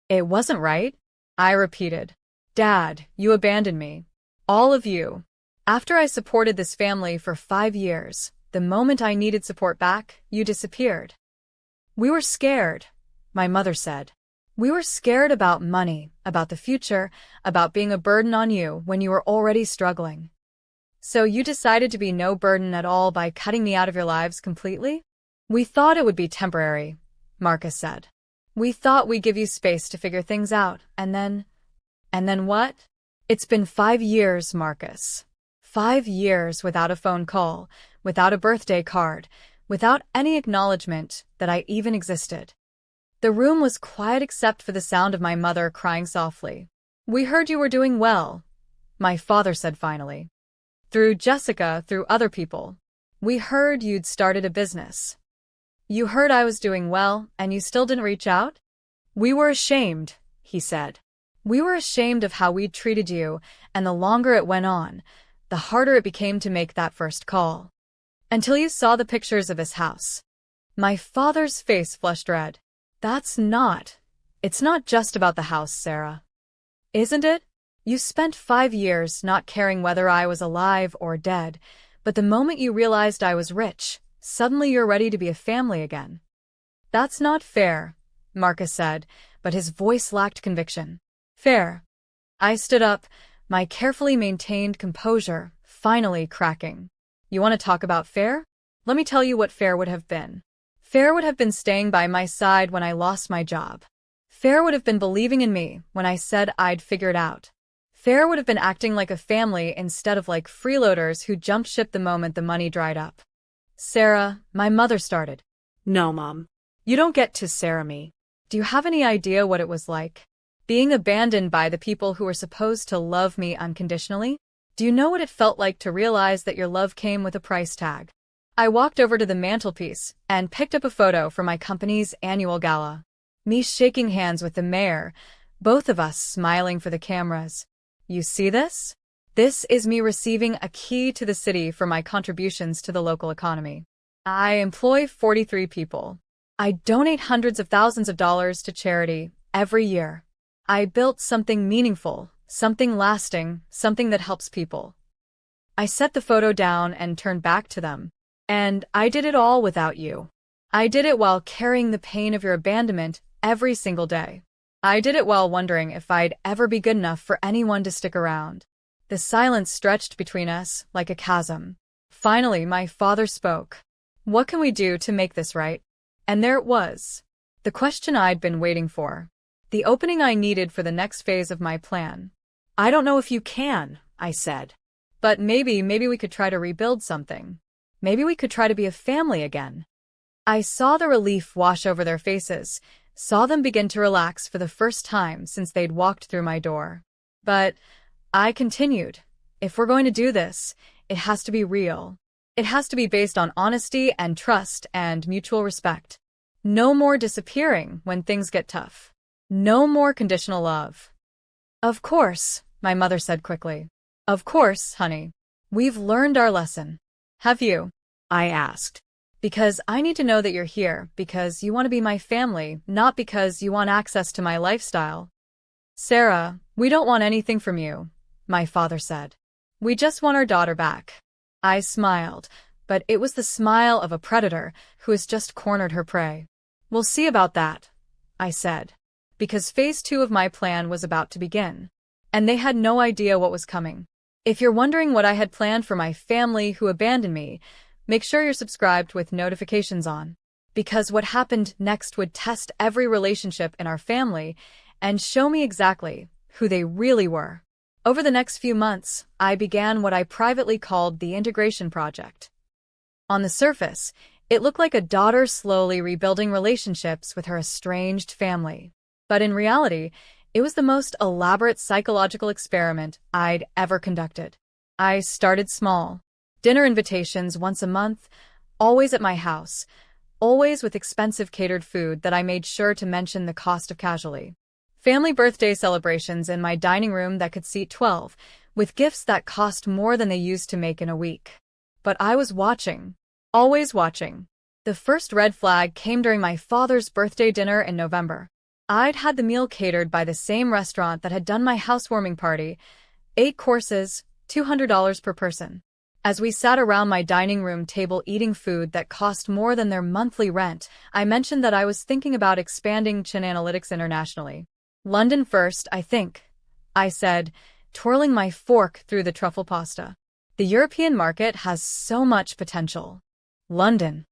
It wasn't right? I repeated. Dad, you abandoned me. All of you. After I supported this family for 5 years, the moment I needed support back, you disappeared. We were scared, my mother said. We were scared about money, about the future, about being a burden on you when you were already struggling. So you decided to be no burden at all by cutting me out of your lives completely? We thought it would be temporary, Marcus said. We thought we'd give you space to figure things out, and then what? It's been 5 years, Marcus. 5 years without a phone call, without a birthday card, without any acknowledgement that I even existed. The room was quiet except for the sound of my mother crying softly. We heard you were doing well, my father said finally. Through Jessica, through other people. We heard you'd started a business. You heard I was doing well, and you still didn't reach out? We were ashamed, he said. We were ashamed of how we'd treated you, and the longer it went on, the harder it became to make that first call. Until you saw the pictures of his house. My father's face flushed red. It's not just about the house, Sarah. Isn't it? You spent 5 years not caring whether I was alive or dead, but the moment you realized I was rich, suddenly you're ready to be a family again. That's not fair, Marcus said, but his voice lacked conviction. Fair. I stood up, my carefully maintained composure finally cracking. You want to talk about fair? Let me tell you what fair would have been. Fair would have been staying by my side when I lost my job. Fair would have been believing in me when I said I'd figure it out. Fair would have been acting like a family instead of like freeloaders who jumped ship the moment the money dried up. Sarah, my mother started. No, Mom. You don't get to Sarah me. Do you have any idea what it was like? Being abandoned by the people who were supposed to love me unconditionally? Do you know what it felt like to realize that your love came with a price tag? I walked over to the mantelpiece and picked up a photo for my company's annual gala. Me shaking hands with the mayor, both of us smiling for the cameras. You see this? This is me receiving a key to the city for my contributions to the local economy. I employ 43 people. I donate hundreds of thousands of dollars to charity every year. I built something meaningful, something lasting, something that helps people. I set the photo down and turned back to them. And I did it all without you. I did it while carrying the pain of your abandonment every single day. I did it while wondering if I'd ever be good enough for anyone to stick around. The silence stretched between us like a chasm. Finally, my father spoke. What can we do to make this right? And there it was. The question I'd been waiting for. The opening I needed for the next phase of my plan. I don't know if you can, I said. But maybe we could try to rebuild something. Maybe we could try to be a family again. I saw the relief wash over their faces, saw them begin to relax for the first time since they'd walked through my door. But I continued. If we're going to do this, it has to be real. It has to be based on honesty and trust and mutual respect. No more disappearing when things get tough. No more conditional love. Of course, my mother said quickly. Of course, honey. We've learned our lesson. Have you? I asked. Because I need to know that you're here, because you want to be my family, not because you want access to my lifestyle. Sarah, we don't want anything from you, my father said. We just want our daughter back. I smiled, but it was the smile of a predator who has just cornered her prey. We'll see about that, I said, because phase 2 of my plan was about to begin. And they had no idea what was coming. If you're wondering what I had planned for my family who abandoned me, make sure you're subscribed with notifications on. Because what happened next would test every relationship in our family and show me exactly who they really were. Over the next few months, I began what I privately called the integration project. On the surface, it looked like a daughter slowly rebuilding relationships with her estranged family. But in reality, it was the most elaborate psychological experiment I'd ever conducted. I started small. Dinner invitations once a month, always at my house, always with expensive catered food that I made sure to mention the cost of casually. Family birthday celebrations in my dining room that could seat 12, with gifts that cost more than they used to make in a week. But I was watching. Always watching. The first red flag came during my father's birthday dinner in November. I'd had the meal catered by the same restaurant that had done my housewarming party, 8 courses, $200 per person. As we sat around my dining room table eating food that cost more than their monthly rent, I mentioned that I was thinking about expanding Chin Analytics internationally. London first, I think, I said, twirling my fork through the truffle pasta. The European market has so much potential. London.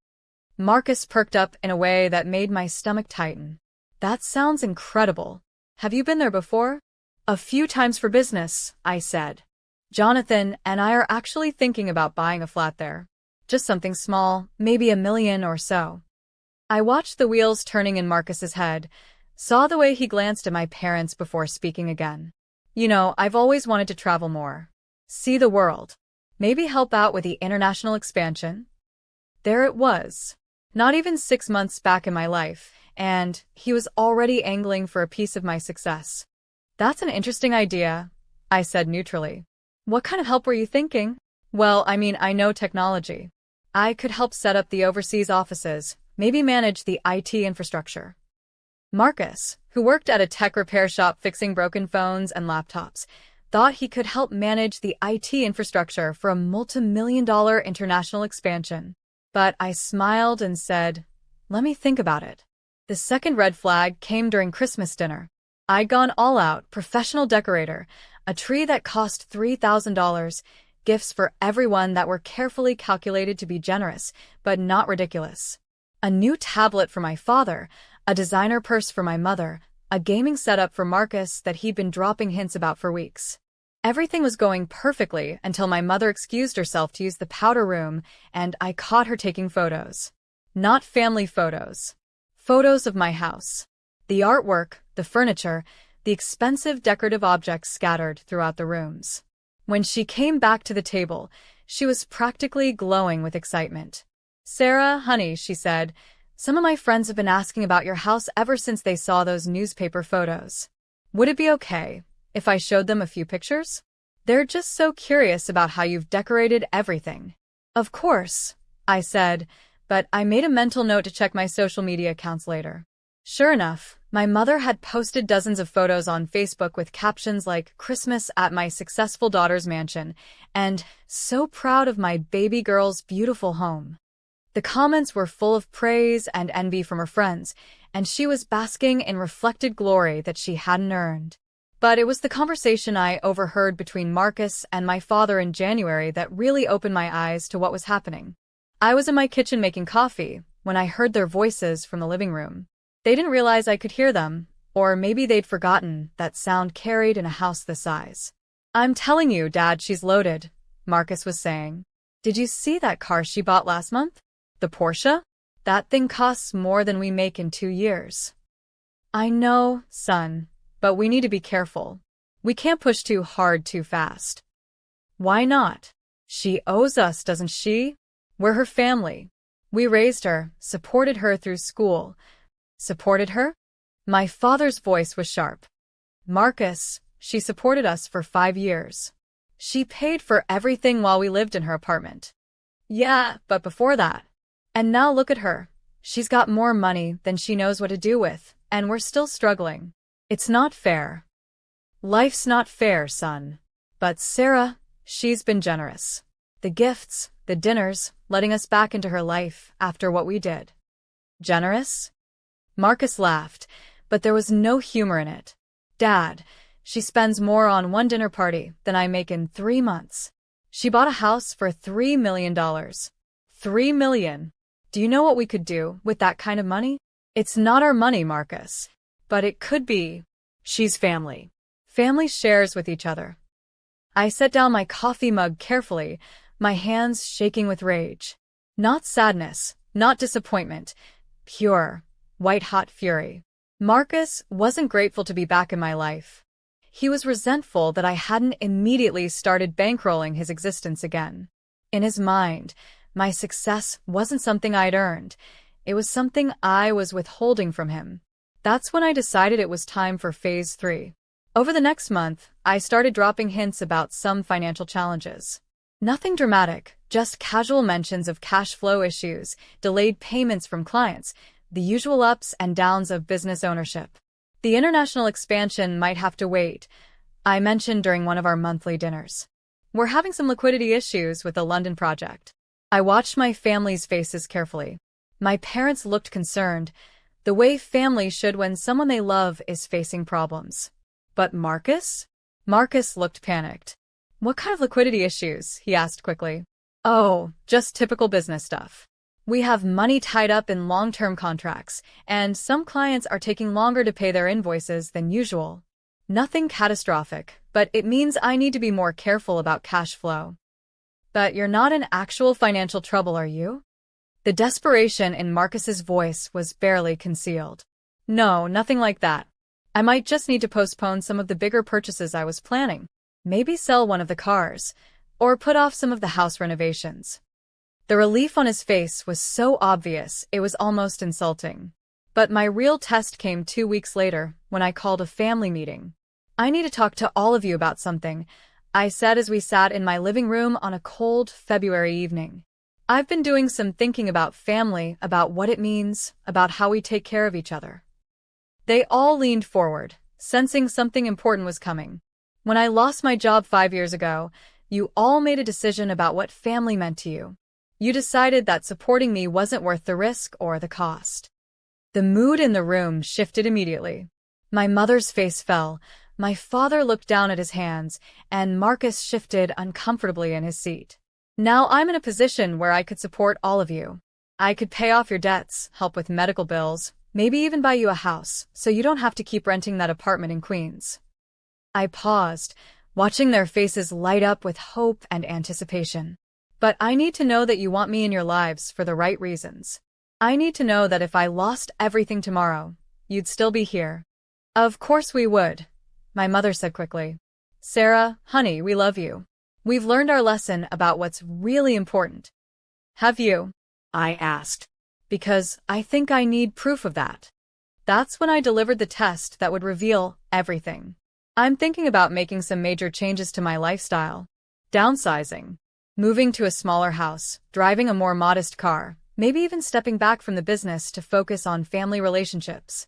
Marcus perked up in a way that made my stomach tighten. That sounds incredible. Have you been there before? A few times for business, I said. Jonathan and I are actually thinking about buying a flat there. Just something small, maybe $1 million or so. I watched the wheels turning in Marcus's head, saw the way he glanced at my parents before speaking again. You know, I've always wanted to travel more. See the world. Maybe help out with the international expansion. There it was. Not even 6 months back in my life, and he was already angling for a piece of my success. That's an interesting idea, I said neutrally. What kind of help were you thinking? Well, I know technology. I could help set up the overseas offices, maybe manage the IT infrastructure. Marcus, who worked at a tech repair shop fixing broken phones and laptops, thought he could help manage the IT infrastructure for a multi-million-dollar international expansion. But I smiled and said, let me think about it. The second red flag came during Christmas dinner. I'd gone all out, professional decorator, a tree that cost $3,000, gifts for everyone that were carefully calculated to be generous, but not ridiculous. A new tablet for my father, a designer purse for my mother, a gaming setup for Marcus that he'd been dropping hints about for weeks. Everything was going perfectly until my mother excused herself to use the powder room and I caught her taking photos. Not family photos. Photos of my house. The artwork, the furniture, the expensive decorative objects scattered throughout the rooms. When she came back to the table, she was practically glowing with excitement. Sarah, honey, she said, some of my friends have been asking about your house ever since they saw those newspaper photos. Would it be okay if I showed them a few pictures? They're just so curious about how you've decorated everything. Of course, I said, but I made a mental note to check my social media accounts later. Sure enough, my mother had posted dozens of photos on Facebook with captions like Christmas at my successful daughter's mansion and so proud of my baby girl's beautiful home. The comments were full of praise and envy from her friends, and she was basking in reflected glory that she hadn't earned. But it was the conversation I overheard between Marcus and my father in January that really opened my eyes to what was happening. I was in my kitchen making coffee when I heard their voices from the living room. They didn't realize I could hear them, or maybe they'd forgotten that sound carried in a house this size. I'm telling you, Dad, she's loaded, Marcus was saying. Did you see that car she bought last month? The Porsche? That thing costs more than we make in 2 years. I know, son, but we need to be careful. We can't push too hard too fast. Why not? She owes us, doesn't she? We're her family. We raised her, supported her through school. Supported her? My father's voice was sharp. Marcus, she supported us for 5 years. She paid for everything while we lived in her apartment. Yeah, but before that. And now look at her. She's got more money than she knows what to do with, and we're still struggling. It's not fair. Life's not fair, son. But Sarah, she's been generous. The gifts, the dinners, letting us back into her life after what we did. Generous? Marcus laughed, but there was no humor in it. Dad, she spends more on one dinner party than I make in 3 months. She bought a house for $3 million. $3 million. Do you know what we could do with that kind of money? It's not our money, Marcus. But it could be. She's family. Family shares with each other. I set down my coffee mug carefully, my hands shaking with rage. Not sadness, not disappointment. Pure, white-hot fury. Marcus wasn't grateful to be back in my life. He was resentful that I hadn't immediately started bankrolling his existence again. In his mind, my success wasn't something I'd earned. It was something I was withholding from him. That's when I decided it was time for phase 3. Over the next month, I started dropping hints about some financial challenges. Nothing dramatic, just casual mentions of cash flow issues, delayed payments from clients, the usual ups and downs of business ownership. The international expansion might have to wait, I mentioned during one of our monthly dinners. We're having some liquidity issues with the London project. I watched my family's faces carefully. My parents looked concerned, the way families should when someone they love is facing problems. But Marcus? Marcus looked panicked. What kind of liquidity issues? He asked quickly. Oh, just typical business stuff. We have money tied up in long-term contracts, and some clients are taking longer to pay their invoices than usual. Nothing catastrophic, but it means I need to be more careful about cash flow. But you're not in actual financial trouble, are you? The desperation in Marcus's voice was barely concealed. No, nothing like that. I might just need to postpone some of the bigger purchases I was planning. Maybe sell one of the cars, or put off some of the house renovations. The relief on his face was so obvious it was almost insulting. But my real test came 2 weeks later, when I called a family meeting. I need to talk to all of you about something, I said as we sat in my living room on a cold February evening. I've been doing some thinking about family, about what it means, about how we take care of each other. They all leaned forward, sensing something important was coming. When I lost my job 5 years ago, you all made a decision about what family meant to you. You decided that supporting me wasn't worth the risk or the cost. The mood in the room shifted immediately. My mother's face fell, my father looked down at his hands, and Marcus shifted uncomfortably in his seat. Now I'm in a position where I could support all of you. I could pay off your debts, help with medical bills, maybe even buy you a house, so you don't have to keep renting that apartment in Queens. I paused, watching their faces light up with hope and anticipation. But I need to know that you want me in your lives for the right reasons. I need to know that if I lost everything tomorrow, you'd still be here. Of course we would, my mother said quickly. Sarah, honey, we love you. We've learned our lesson about what's really important. Have you? I asked. Because I think I need proof of that. That's when I delivered the test that would reveal everything. I'm thinking about making some major changes to my lifestyle. Downsizing. Moving to a smaller house, driving a more modest car, maybe even stepping back from the business to focus on family relationships.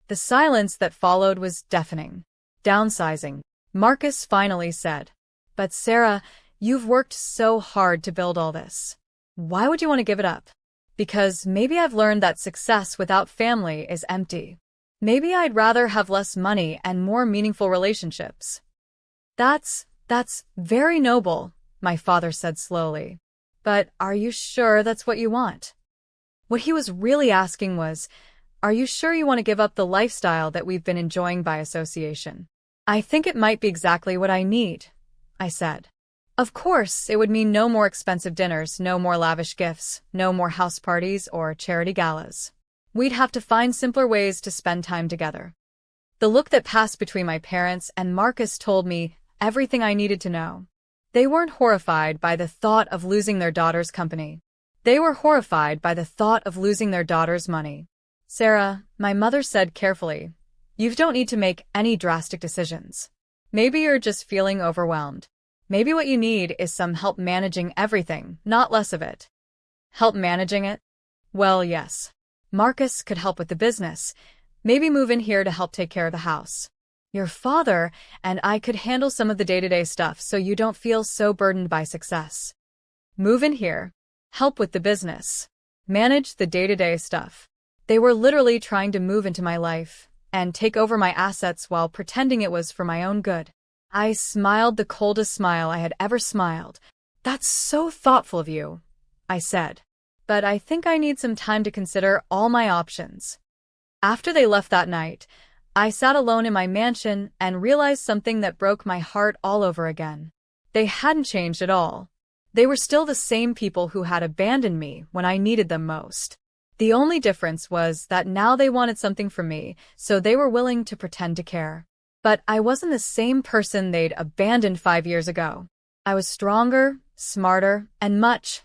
The silence that followed was deafening. Downsizing, Marcus finally said. But Sarah, you've worked so hard to build all this. Why would you want to give it up? Because maybe I've learned that success without family is empty. Maybe I'd rather have less money and more meaningful relationships. That's very noble, my father said slowly. But are you sure that's what you want? What he was really asking was, are you sure you want to give up the lifestyle that we've been enjoying by association? I think it might be exactly what I need, I said. Of course, it would mean no more expensive dinners, no more lavish gifts, no more house parties or charity galas. We'd have to find simpler ways to spend time together. The look that passed between my parents and Marcus told me everything I needed to know. They weren't horrified by the thought of losing their daughter's company. They were horrified by the thought of losing their daughter's money. Sarah, my mother said carefully, you don't need to make any drastic decisions. Maybe you're just feeling overwhelmed. Maybe what you need is some help managing everything, not less of it. Help managing it? Well, yes. Marcus could help with the business, maybe move in here to help take care of the house. Your father and I could handle some of the day-to-day stuff so you don't feel so burdened by success. Move in here, help with the business, manage the day-to-day stuff. They were literally trying to move into my life and take over my assets while pretending it was for my own good. I smiled the coldest smile I had ever smiled. That's so thoughtful of you, I said. But I think I need some time to consider all my options. After they left that night, I sat alone in my mansion and realized something that broke my heart all over again. They hadn't changed at all. They were still the same people who had abandoned me when I needed them most. The only difference was that now they wanted something from me, so they were willing to pretend to care. But I wasn't the same person they'd abandoned 5 years ago. I was stronger, smarter, and much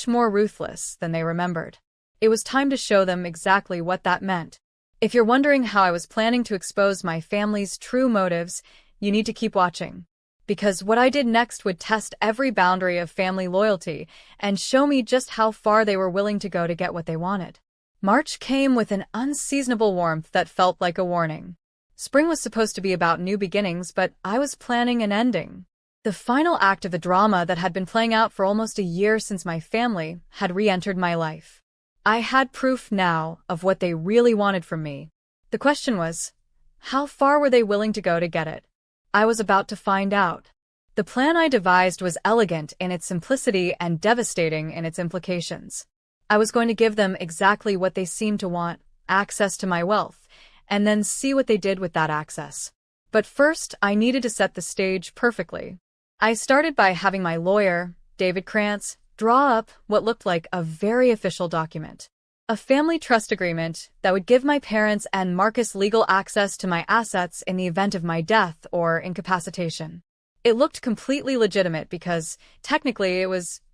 more ruthless than they remembered. It was time to show them exactly what that meant. If you're wondering how I was planning to expose my family's true motives, you need to keep watching. because what I did next would test every boundary of family loyalty and show me just how far they were willing to go to get what they wanted. March came with an unseasonable warmth that felt like a warning. Spring was supposed to be about new beginnings, but I was planning an ending. The final act of the drama that had been playing out for almost a year since my family had re-entered my life. I had proof now of what they really wanted from me. The question was, how far were they willing to go to get it? I was about to find out. The plan I devised was elegant in its simplicity and devastating in its implications. I was going to give them exactly what they seemed to want, access to my wealth, and then see what they did with that access. But first, I needed to set the stage perfectly. I started by having my lawyer, David Krantz, draw up what looked like a very official document. A family trust agreement that would give my parents and Marcus legal access to my assets in the event of my death or incapacitation. It looked completely legitimate because, technically,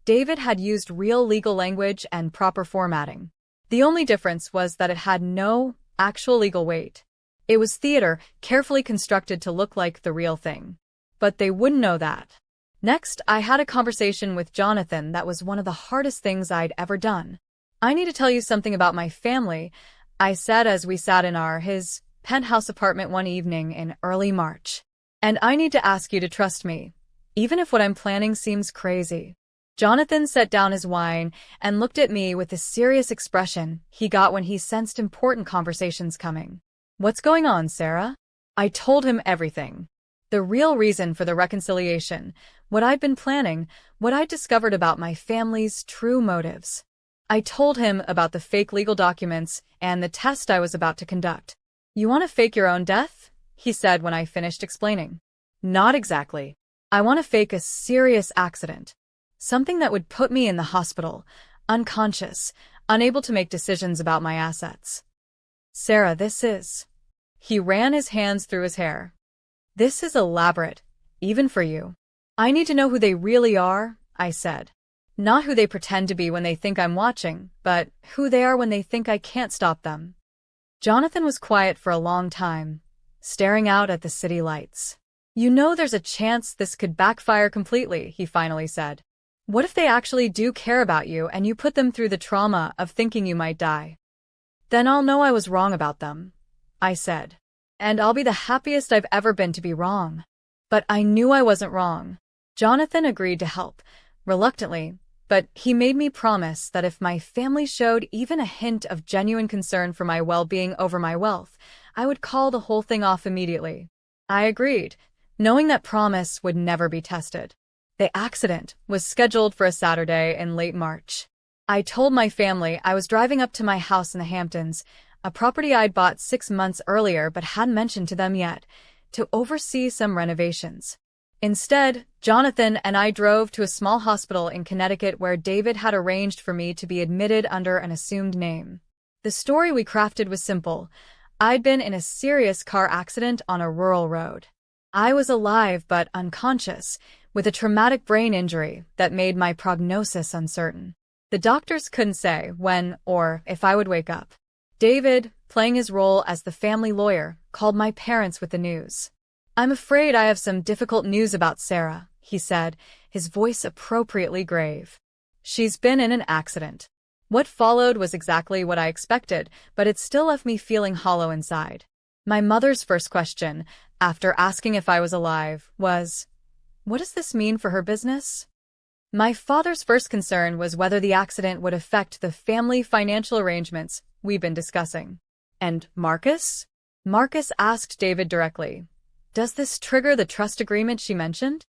David had used real legal language and proper formatting. The only difference was that it had no actual legal weight. It was theater, carefully constructed to look like the real thing. But they wouldn't know that. Next, I had a conversation with Jonathan that was one of the hardest things I'd ever done. "I need to tell you something about my family," I said as we sat in his penthouse apartment one evening in early March. "And I need to ask you to trust me, even if what I'm planning seems crazy." Jonathan set down his wine and looked at me with the serious expression he got when he sensed important conversations coming. "What's going on, Sarah?" I told him everything. The real reason for the reconciliation, what I'd been planning, what I'd discovered about my family's true motives. I told him about the fake legal documents and the test I was about to conduct. "You want to fake your own death?" he said when I finished explaining. "Not exactly. I want to fake a serious accident. Something that would put me in the hospital, unconscious, unable to make decisions about my assets." "Sarah, this is..." He ran his hands through his hair. "This is elaborate, even for you." "I need to know who they really are," I said. "Not who they pretend to be when they think I'm watching, but who they are when they think I can't stop them." Jonathan was quiet for a long time, staring out at the city lights. "You know there's a chance this could backfire completely," he finally said. "What if they actually do care about you and you put them through the trauma of thinking you might die?" "Then I'll know I was wrong about them," I said. "And I'll be the happiest I've ever been to be wrong." But I knew I wasn't wrong. Jonathan agreed to help, reluctantly, but he made me promise that if my family showed even a hint of genuine concern for my well-being over my wealth, I would call the whole thing off immediately. I agreed, knowing that promise would never be tested. The accident was scheduled for a Saturday in late March. I told my family I was driving up to my house in the Hamptons, a property I'd bought 6 months earlier but hadn't mentioned to them yet, to oversee some renovations. Instead, Jonathan and I drove to a small hospital in Connecticut where David had arranged for me to be admitted under an assumed name. The story we crafted was simple. I'd been in a serious car accident on a rural road. I was alive but unconscious, with a traumatic brain injury that made my prognosis uncertain. The doctors couldn't say when or if I would wake up. David, playing his role as the family lawyer, called my parents with the news. "I'm afraid I have some difficult news about Sarah," he said, his voice appropriately grave. "She's been in an accident." What followed was exactly what I expected, but it still left me feeling hollow inside. My mother's first question, after asking if I was alive, was, "What does this mean for her business?" My father's first concern was whether the accident would affect the family financial arrangements we've been discussing. "And Marcus?" Marcus asked David directly. "Does this trigger the trust agreement she mentioned?"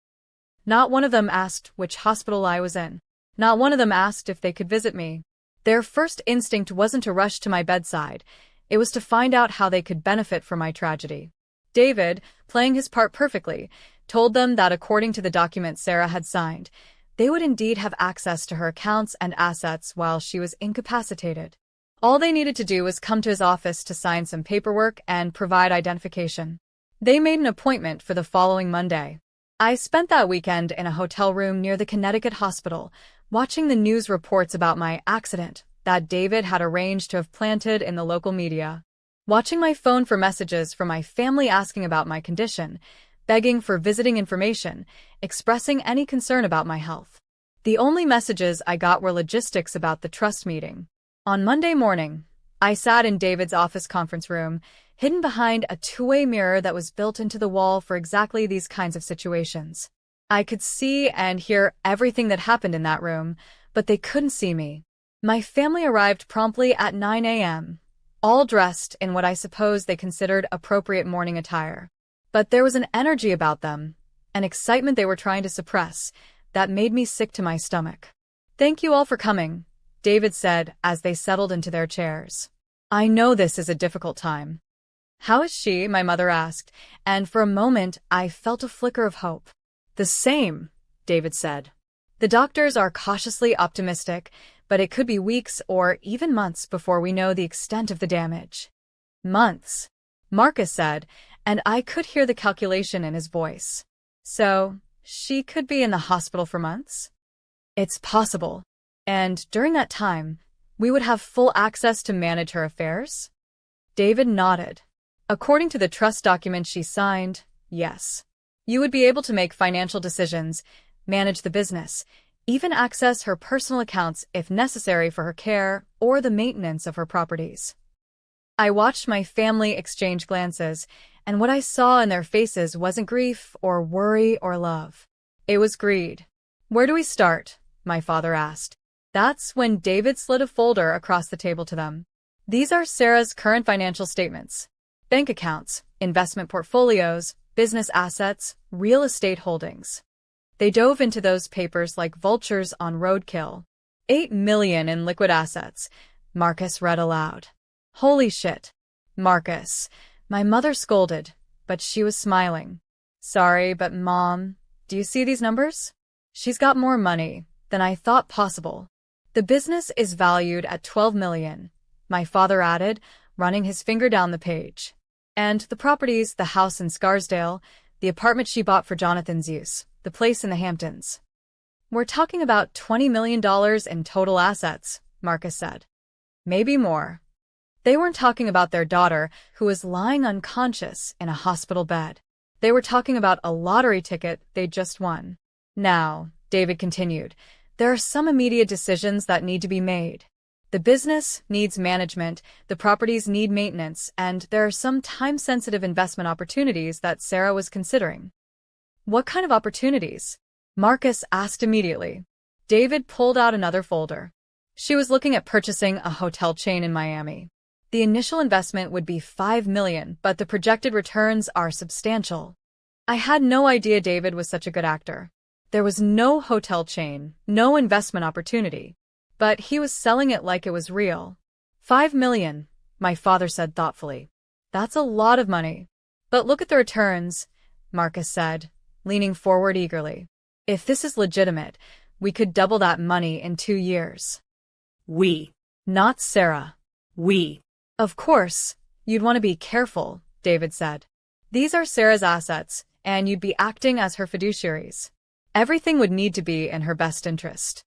Not one of them asked which hospital I was in. Not one of them asked if they could visit me. Their first instinct wasn't to rush to my bedside. It was to find out how they could benefit from my tragedy. David, playing his part perfectly, told them that according to the document Sarah had signed, they would indeed have access to her accounts and assets while she was incapacitated. All they needed to do was come to his office to sign some paperwork and provide identification. They made an appointment for the following Monday. I spent that weekend in a hotel room near the Connecticut hospital, watching the news reports about my accident that David had arranged to have planted in the local media. Watching my phone for messages from my family asking about my condition, begging for visiting information, expressing any concern about my health. The only messages I got were logistics about the trust meeting. On Monday morning, I sat in David's office conference room, hidden behind a two-way mirror that was built into the wall for exactly these kinds of situations. I could see and hear everything that happened in that room, but they couldn't see me. My family arrived promptly at 9 a.m., all dressed in what I suppose they considered appropriate morning attire. But there was an energy about them, an excitement they were trying to suppress, that made me sick to my stomach. "Thank you all for coming," David said as they settled into their chairs. "I know this is a difficult time." "How is she?" my mother asked, and for a moment I felt a flicker of hope. "The same," David said. "The doctors are cautiously optimistic, but it could be weeks or even months before we know the extent of the damage." "Months," Marcus said, and I could hear the calculation in his voice. "So, she could be in the hospital for months?" "It's possible. And during that time, we would have full access to manage her affairs?" David nodded. "According to the trust document she signed, yes. You would be able to make financial decisions, manage the business, even access her personal accounts if necessary for her care or the maintenance of her properties." I watched my family exchange glances, and what I saw in their faces wasn't grief or worry or love. It was greed. "Where do we start?" my father asked. That's when David slid a folder across the table to them. "These are Sarah's current financial statements. Bank accounts, investment portfolios, business assets, real estate holdings." They dove into those papers like vultures on roadkill. "8 million in liquid assets," Marcus read aloud. "Holy shit, Marcus," my mother scolded, but she was smiling. "Sorry, but Mom, do you see these numbers? She's got more money than I thought possible." "The business is valued at 12 million, my father added, running his finger down the page. "And the properties, the house in Scarsdale, the apartment she bought for Jonathan's use, the place in the Hamptons. We're talking about $20 million in total assets," Marcus said. "Maybe more." They weren't talking about their daughter, who was lying unconscious in a hospital bed. They were talking about a lottery ticket they'd just won. "Now," David continued, "there are some immediate decisions that need to be made. The business needs management, the properties need maintenance, and there are some time-sensitive investment opportunities that Sarah was considering." "What kind of opportunities?" Marcus asked immediately. David pulled out another folder. "She was looking at purchasing a hotel chain in Miami. The initial investment would be 5 million, but the projected returns are substantial." I had no idea David was such a good actor. There was no hotel chain, no investment opportunity. But he was selling it like it was real. 5 million, my father said thoughtfully. "That's a lot of money. But look at the returns," Marcus said, leaning forward eagerly. "If this is legitimate, we could double that money in 2 years." "We." "Not Sarah." "We." "Of course, you'd want to be careful," David said. "These are Sarah's assets, and you'd be acting as her fiduciaries. Everything would need to be in her best interest."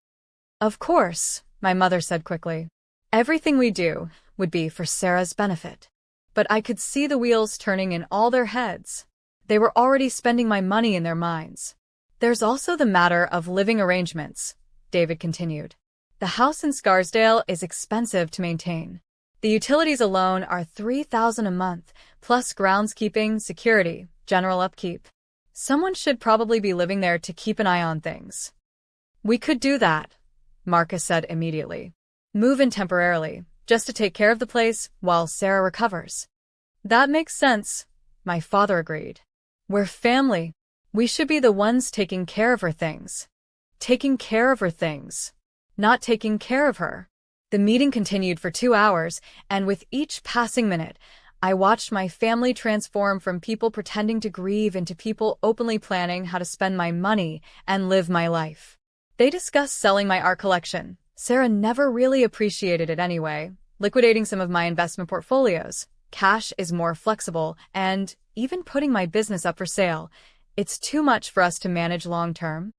"Of course," my mother said quickly. "Everything we do would be for Sarah's benefit." But I could see the wheels turning in all their heads. They were already spending my money in their minds. "There's also the matter of living arrangements," David continued. "The house in Scarsdale is expensive to maintain. The utilities alone are $3,000 a month, plus groundskeeping, security, general upkeep. Someone should probably be living there to keep an eye on things." "We could do that," Marcus said immediately. "Move in temporarily, just to take care of the place while Sarah recovers." "That makes sense," my father agreed. "We're family. We should be the ones taking care of her things." Taking care of her things. Not taking care of her. The meeting continued for 2 hours, and with each passing minute, I watched my family transform from people pretending to grieve into people openly planning how to spend my money and live my life. They discussed selling my art collection. Sarah never really appreciated it anyway. Liquidating some of my investment portfolios. Cash is more flexible, and even putting my business up for sale. It's too much for us to manage long-term.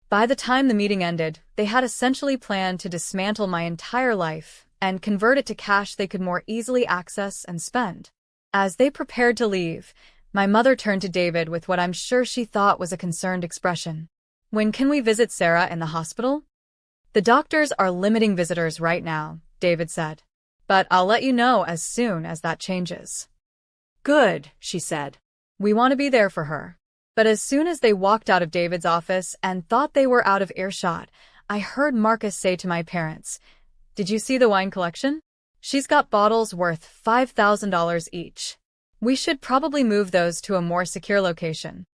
By the time the meeting ended, they had essentially planned to dismantle my entire life and convert it to cash they could more easily access and spend. As they prepared to leave, My mother turned to David with what I'm sure she thought was a concerned expression. When can we visit Sarah in the hospital? The doctors are limiting visitors right now, David said. But I'll let you know as soon as that changes. Good, she said. We want to be there for her. But as soon as they walked out of David's office and thought they were out of earshot, I heard Marcus say to my parents, "Did you see the wine collection? She's got bottles worth $5,000 each. We should probably move those to a more secure location."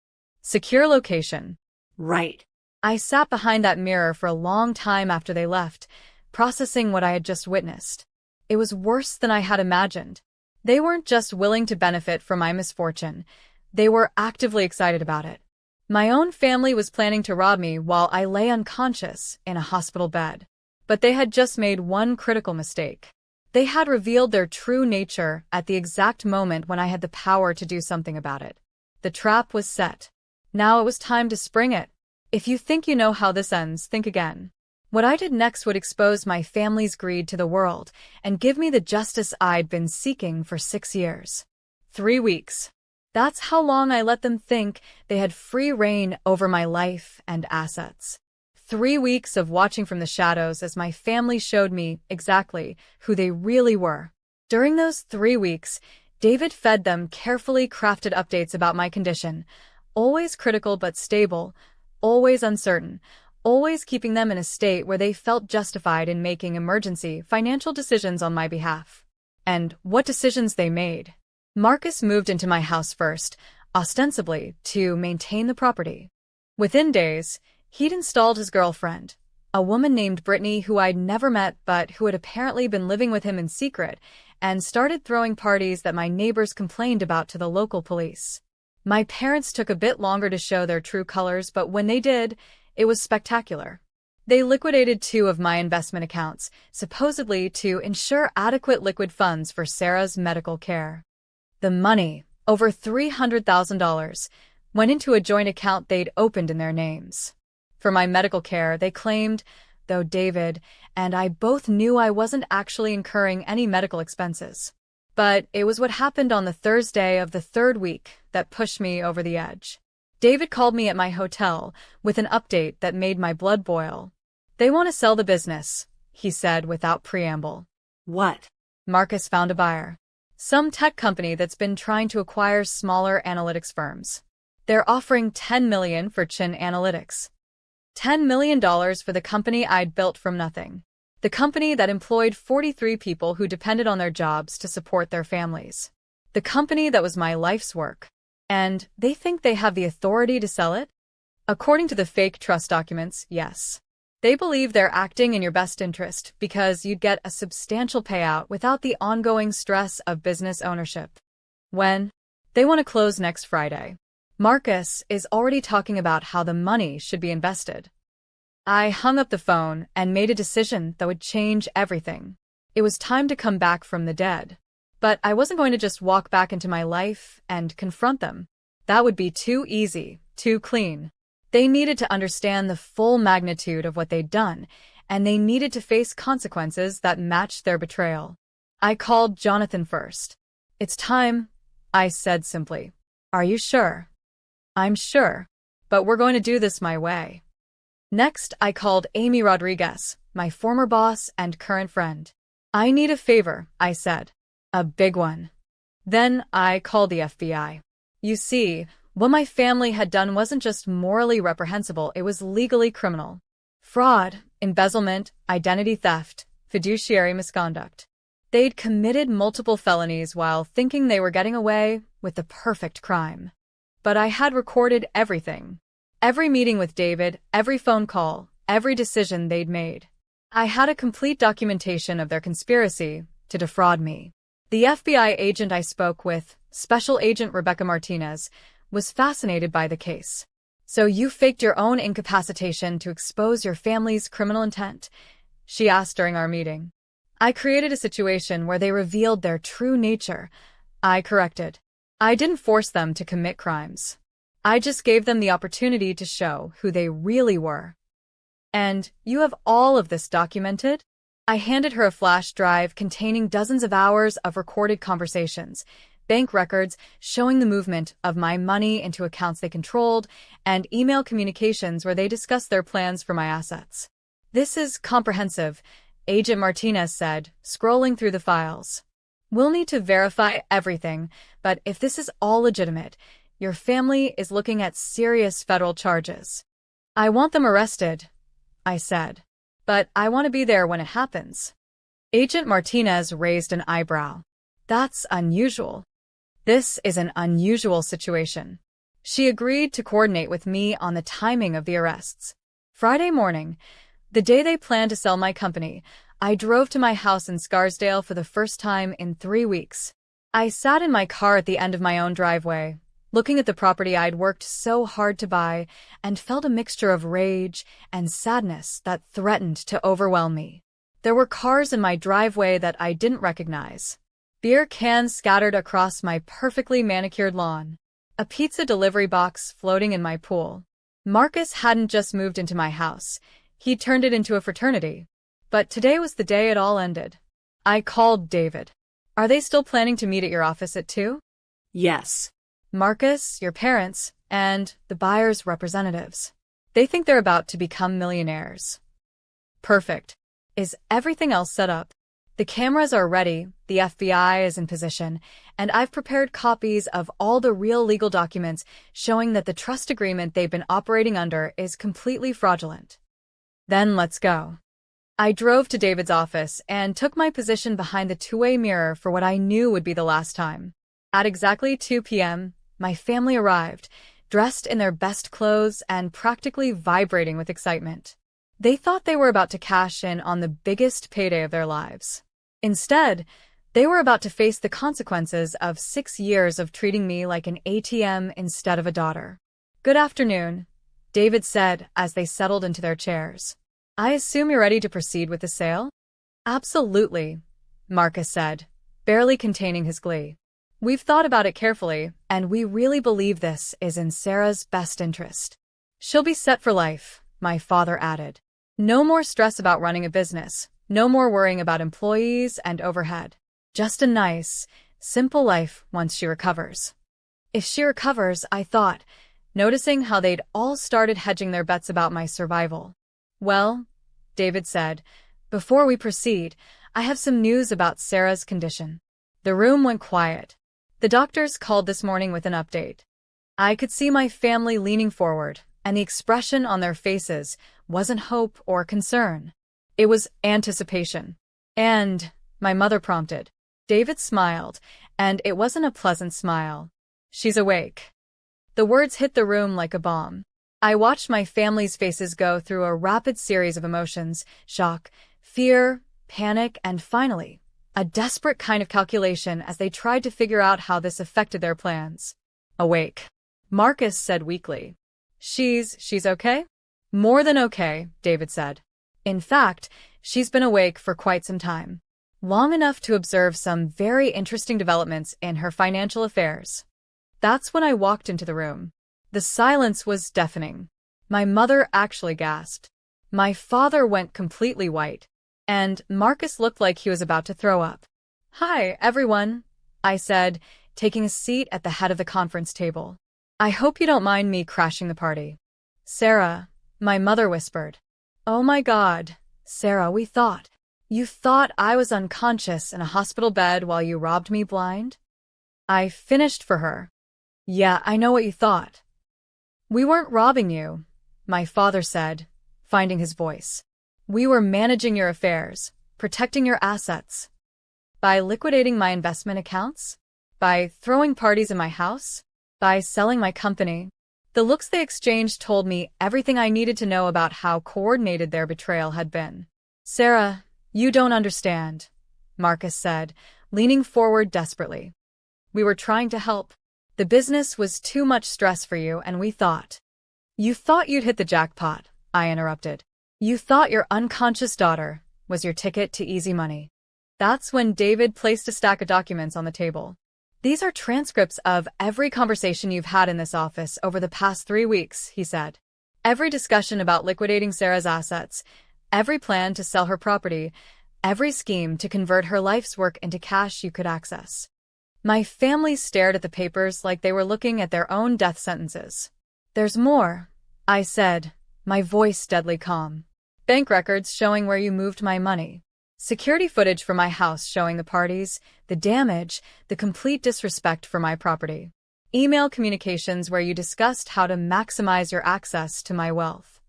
Secure location. Right. I sat behind that mirror for a long time after they left, processing what I had just witnessed. It was worse than I had imagined. They weren't just willing to benefit from my misfortune. They were actively excited about it. My own family was planning to rob me while I lay unconscious in a hospital bed. But they had just made one critical mistake. They had revealed their true nature at the exact moment when I had the power to do something about it. The trap was set. Now it was time to spring it. If you think you know how this ends, think again. What I did next would expose my family's greed to the world and give me the justice I'd been seeking for 6 years. 3 weeks. That's how long I let them think they had free reign over my life and assets. 3 weeks of watching from the shadows as my family showed me exactly who they really were. During those 3 weeks, David fed them carefully crafted updates about my condition, always critical but stable, always uncertain, always keeping them in a state where they felt justified in making emergency financial decisions on my behalf. And what decisions they made. Marcus moved into my house first, ostensibly to maintain the property. Within days, he'd installed his girlfriend, a woman named Brittany who I'd never met but who had apparently been living with him in secret, and started throwing parties that my neighbors complained about to the local police. My parents took a bit longer to show their true colors, but when they did, it was spectacular. They liquidated 2 of my investment accounts, supposedly to ensure adequate liquid funds for Sarah's medical care. The money, over $300,000, went into a joint account they'd opened in their names. For my medical care, they claimed, though David and I both knew I wasn't actually incurring any medical expenses. But it was what happened on the Thursday of the 3rd week that pushed me over the edge. David called me at my hotel with an update that made my blood boil. "They want to sell the business," he said without preamble. What? Marcus found a buyer. Some tech company that's been trying to acquire smaller analytics firms. They're offering $10 million for Chin Analytics. $10 million for the company I'd built from nothing. The company that employed 43 people who depended on their jobs to support their families. The company that was my life's work. And they think they have the authority to sell it? According to the fake trust documents, yes. They believe they're acting in your best interest because you'd get a substantial payout without the ongoing stress of business ownership. When? They want to close next Friday. Marcus is already talking about how the money should be invested. I hung up the phone and made a decision that would change everything. It was time to come back from the dead. But I wasn't going to just walk back into my life and confront them. That would be too easy, too clean. They needed to understand the full magnitude of what they'd done, and they needed to face consequences that matched their betrayal. I called Jonathan first. "It's time," I said simply. "Are you sure?" "I'm sure, but we're going to do this my way." Next, I called Amy Rodriguez, my former boss and current friend. "I need a favor," I said. "A big one." Then I called the FBI. You see, what my family had done wasn't just morally reprehensible, it was legally criminal. Fraud, embezzlement, identity theft, fiduciary misconduct. They'd committed multiple felonies while thinking they were getting away with the perfect crime. But I had recorded everything. Every meeting with David, every phone call, every decision they'd made. I had a complete documentation of their conspiracy to defraud me. The FBI agent I spoke with, Special Agent Rebecca Martinez, was fascinated by the case. "So you faked your own incapacitation to expose your family's criminal intent?" she asked during our meeting. "I created a situation where they revealed their true nature," I corrected. "I didn't force them to commit crimes. I just gave them the opportunity to show who they really were." "And you have all of this documented?" I handed her a flash drive containing dozens of hours of recorded conversations, bank records showing the movement of my money into accounts they controlled, and email communications where they discussed their plans for my assets. "This is comprehensive," Agent Martinez said, scrolling through the files. "We'll need to verify everything, but if this is all legitimate, your family is looking at serious federal charges." "I want them arrested," I said. "But I want to be there when it happens." Agent Martinez raised an eyebrow. "That's unusual." "This is an unusual situation." She agreed to coordinate with me on the timing of the arrests. Friday morning, the day they planned to sell my company, I drove to my house in Scarsdale for the first time in 3 weeks. I sat in my car at the end of my own driveway, looking at the property I'd worked so hard to buy, and felt a mixture of rage and sadness that threatened to overwhelm me. There were cars in my driveway that I didn't recognize. Beer cans scattered across my perfectly manicured lawn. A pizza delivery box floating in my pool. Marcus hadn't just moved into my house. He'd turned it into a fraternity. But today was the day it all ended. I called David. "Are they still planning to meet at your office at 2? "Yes." "Marcus, your parents, and the buyer's representatives. They think they're about to become millionaires." "Perfect. Is everything else set up?" "The cameras are ready, the FBI is in position, and I've prepared copies of all the real legal documents showing that the trust agreement they've been operating under is completely fraudulent." "Then let's go." I drove to David's office and took my position behind the two-way mirror for what I knew would be the last time. At exactly 2 p.m., my family arrived, dressed in their best clothes and practically vibrating with excitement. They thought they were about to cash in on the biggest payday of their lives. Instead, they were about to face the consequences of 6 years of treating me like an ATM instead of a daughter. "Good afternoon," David said as they settled into their chairs. "I assume you're ready to proceed with the sale?" "Absolutely," Marcus said, barely containing his glee. "We've thought about it carefully, and we really believe this is in Sarah's best interest. She'll be set for life," my father added. "No more stress about running a business, no more worrying about employees and overhead. Just a nice, simple life once she recovers." "If she recovers," I thought, noticing how they'd all started hedging their bets about my survival. "Well," David said, "before we proceed, I have some news about Sarah's condition." The room went quiet. The doctors called this morning with an update. I could see my family leaning forward, and the expression on their faces wasn't hope or concern. It was anticipation. "And," my mother prompted. David smiled, and it wasn't a pleasant smile. "She's awake." The words hit the room like a bomb. I watched my family's faces go through a rapid series of emotions: shock, fear, panic, and finally, a desperate kind of calculation as they tried to figure out how this affected their plans. "Awake," Marcus said weakly. She's okay?" "More than okay," David said. "In fact, she's been awake for quite some time. Long enough to observe some very interesting developments in her financial affairs." That's when I walked into the room. The silence was deafening. My mother actually gasped. My father went completely white, and Marcus looked like he was about to throw up. "Hi, everyone," I said, taking a seat at the head of the conference table. "I hope you don't mind me crashing the party." "Sarah," my mother whispered. "Oh my God, Sarah, you thought I was unconscious in a hospital bed while you robbed me blind?" I finished for her. "Yeah, I know what you thought." "We weren't robbing you," my father said, finding his voice. "We were managing your affairs, protecting your assets." "By liquidating my investment accounts? By throwing parties in my house? By selling my company?" The looks they exchanged told me everything I needed to know about how coordinated their betrayal had been. "Sarah, you don't understand," Marcus said, leaning forward desperately. "We were trying to help. The business was too much stress for you, and we thought—" "You thought you'd hit the jackpot," I interrupted. "You thought your unconscious daughter was your ticket to easy money." That's when David placed a stack of documents on the table. "These are transcripts of every conversation you've had in this office over the past 3 weeks," he said. "Every discussion about liquidating Sarah's assets, every plan to sell her property, every scheme to convert her life's work into cash you could access. My family stared at the papers like they were looking at their own death sentences. There's more, I said, my voice deadly calm. Bank records showing where you moved my money. Security footage from my house showing the parties, the damage, the complete disrespect for my property. Email communications where you discussed how to maximize your access to my wealth.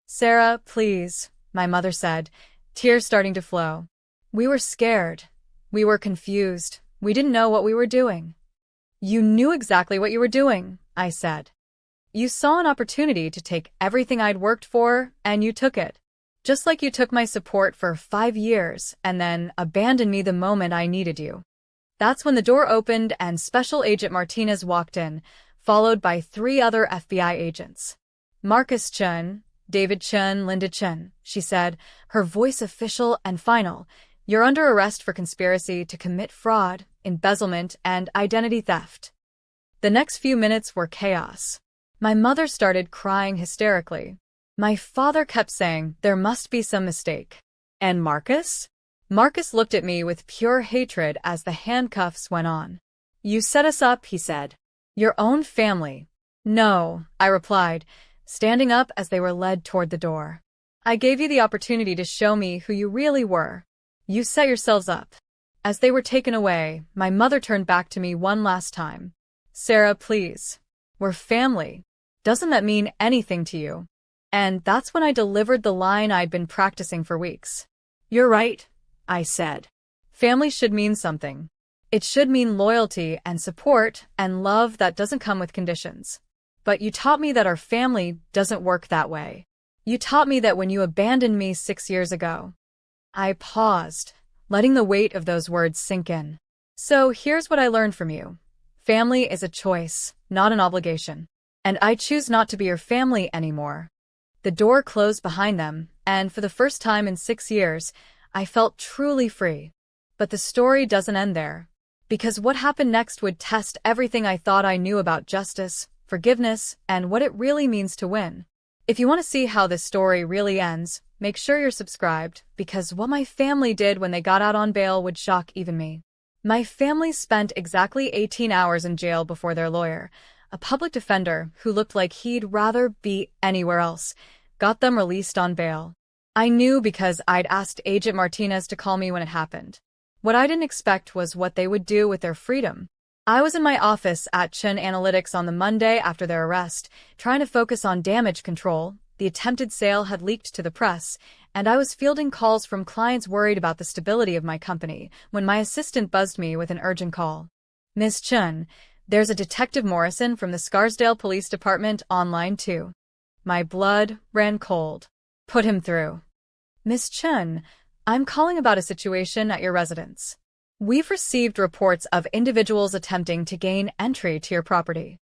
Sarah, please, my mother said, tears starting to flow. We were scared. We were confused. We didn't know what we were doing. You knew exactly what you were doing, I said. You saw an opportunity to take everything I'd worked for, and you took it. Just like you took my support for 5 years and then abandoned me the moment I needed you. That's when the door opened and Special Agent Martinez walked in, followed by 3 other FBI agents. Marcus Chun, David Chun, Linda Chun, she said, her voice official and final. You're under arrest for conspiracy to commit fraud, embezzlement, and identity theft. The next few minutes were chaos. My mother started crying hysterically. My father kept saying, there must be some mistake. And Marcus? Marcus looked at me with pure hatred as the handcuffs went on. You set us up, he said. Your own family. No, I replied, standing up as they were led toward the door. I gave you the opportunity to show me who you really were. You set yourselves up. As they were taken away, my mother turned back to me one last time. Sarah, please. We're family. Doesn't that mean anything to you? And that's when I delivered the line I'd been practicing for weeks. You're right, I said. Family should mean something. It should mean loyalty and support and love that doesn't come with conditions. But you taught me that our family doesn't work that way. You taught me that when you abandoned me 6 years ago. I paused, letting the weight of those words sink in. So here's what I learned from you. Family is a choice, not an obligation. And I choose not to be your family anymore. The door closed behind them, and for the first time in 6 years, I felt truly free. But the story doesn't end there. Because what happened next would test everything I thought I knew about justice, forgiveness, and what it really means to win. If you want to see how this story really ends, make sure you're subscribed, because what my family did when they got out on bail would shock even me. My family spent exactly 18 hours in jail before their lawyer, a public defender who looked like he'd rather be anywhere else, got them released on bail. I knew because I'd asked Agent Martinez to call me when it happened. What I didn't expect was what they would do with their freedom. I was in my office at Chun Analytics on the Monday after their arrest, trying to focus on damage control. The attempted sale had leaked to the press, and I was fielding calls from clients worried about the stability of my company when my assistant buzzed me with an urgent call. Miss Chun, there's a Detective Morrison from the Scarsdale Police Department online too. My blood ran cold. Put him through. Miss Chun, I'm calling about a situation at your residence. We've received reports of individuals attempting to gain entry to your property.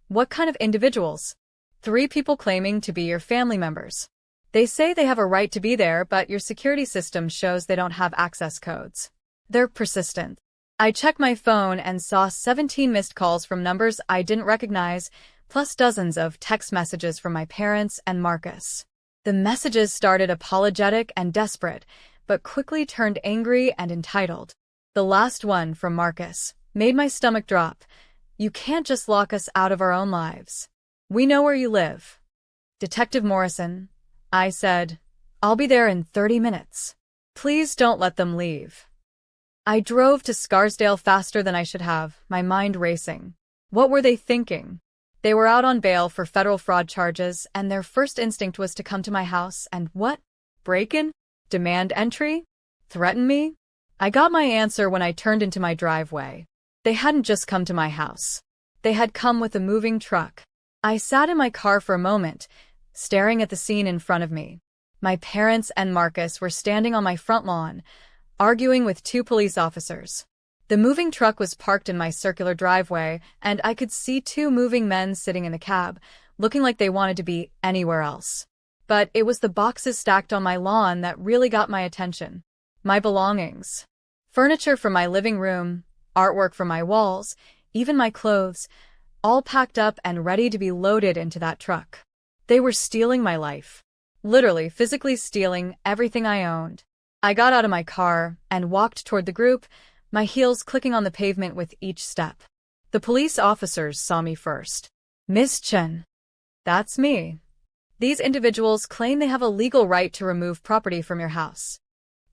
What kind of individuals? 3 people claiming to be your family members. They say they have a right to be there, but your security system shows they don't have access codes. They're persistent. I checked my phone and saw 17 missed calls from numbers I didn't recognize, plus dozens of text messages from my parents and Marcus. The messages started apologetic and desperate, but quickly turned angry and entitled. The last one, from Marcus, made my stomach drop. You can't just lock us out of our own lives. We know where you live. Detective Morrison, I said, I'll be there in 30 minutes. Please don't let them leave. I drove to Scarsdale faster than I should have, my mind racing. What were they thinking? They were out on bail for federal fraud charges, and their first instinct was to come to my house and what? Break in? Demand entry? Threaten me? I got my answer when I turned into my driveway. They hadn't just come to my house. They had come with a moving truck. I sat in my car for a moment, staring at the scene in front of me. My parents and Marcus were standing on my front lawn, arguing with 2 police officers. The moving truck was parked in my circular driveway, and I could see 2 moving men sitting in the cab, looking like they wanted to be anywhere else. But it was the boxes stacked on my lawn that really got my attention. My belongings. Furniture from my living room, artwork from my walls, even my clothes, all packed up and ready to be loaded into that truck. They were stealing my life. Literally, physically stealing everything I owned. I got out of my car and walked toward the group, my heels clicking on the pavement with each step. The police officers saw me first. Miss Chen. That's me. These individuals claim they have a legal right to remove property from your house.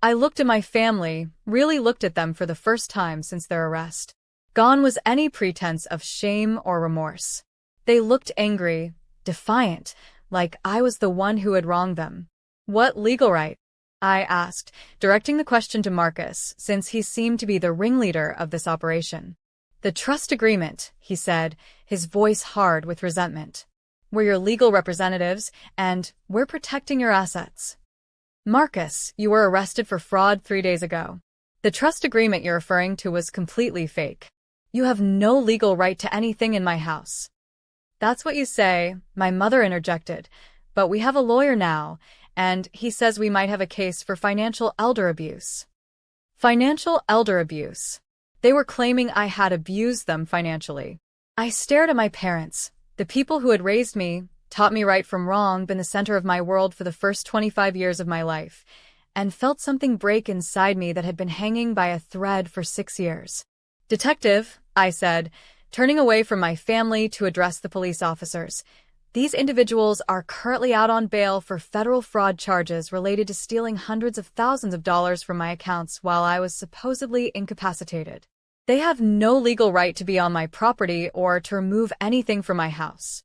I looked at my family, really looked at them for the first time since their arrest. Gone was any pretense of shame or remorse. They looked angry, defiant, like I was the one who had wronged them. What legal right? I asked, directing the question to Marcus, since he seemed to be the ringleader of this operation. The trust agreement, he said, his voice hard with resentment. We're your legal representatives, and we're protecting your assets. Marcus, you were arrested for fraud 3 days ago. The trust agreement you're referring to was completely fake. You have no legal right to anything in my house. That's what you say, my mother interjected, but we have a lawyer now, and he says we might have a case for financial elder abuse. Financial elder abuse. They were claiming I had abused them financially. I stared at my parents, the people who had raised me, taught me right from wrong, been the center of my world for the first 25 years of my life, and felt something break inside me that had been hanging by a thread for 6 years. Detective, I said, turning away from my family to address the police officers. These individuals are currently out on bail for federal fraud charges related to stealing hundreds of thousands of dollars from my accounts while I was supposedly incapacitated. They have no legal right to be on my property or to remove anything from my house.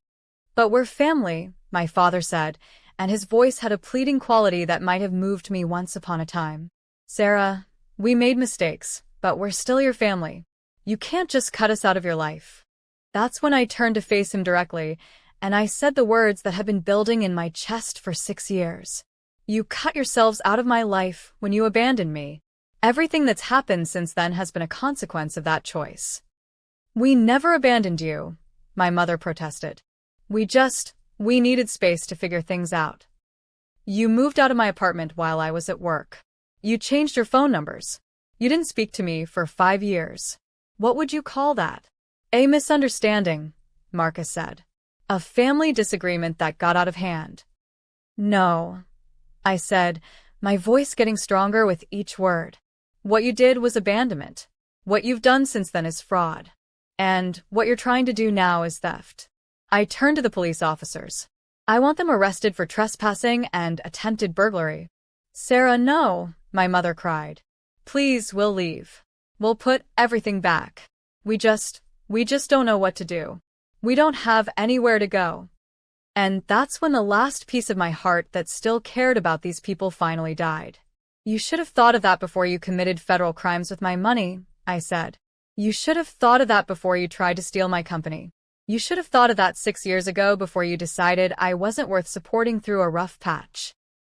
But we're family, my father said, and his voice had a pleading quality that might have moved me once upon a time. Sarah, we made mistakes, but we're still your family. You can't just cut us out of your life. That's when I turned to face him directly, and I said the words that had been building in my chest for 6 years. You cut yourselves out of my life when you abandoned me. Everything that's happened since then has been a consequence of that choice. We never abandoned you, my mother protested. We needed space to figure things out. You moved out of my apartment while I was at work. You changed your phone numbers. You didn't speak to me for 5 years. What would you call that? A misunderstanding, Marcus said. A family disagreement that got out of hand. No, I said, my voice getting stronger with each word. What you did was abandonment. What you've done since then is fraud. And what you're trying to do now is theft. I turned to the police officers. I want them arrested for trespassing and attempted burglary. Sarah, no, my mother cried. Please, we'll leave. We'll put everything back. We just don't know what to do. We don't have anywhere to go. And that's when the last piece of my heart that still cared about these people finally died. You should have thought of that before you committed federal crimes with my money, I said. You should have thought of that before you tried to steal my company. You should have thought of that 6 years ago before you decided I wasn't worth supporting through a rough patch.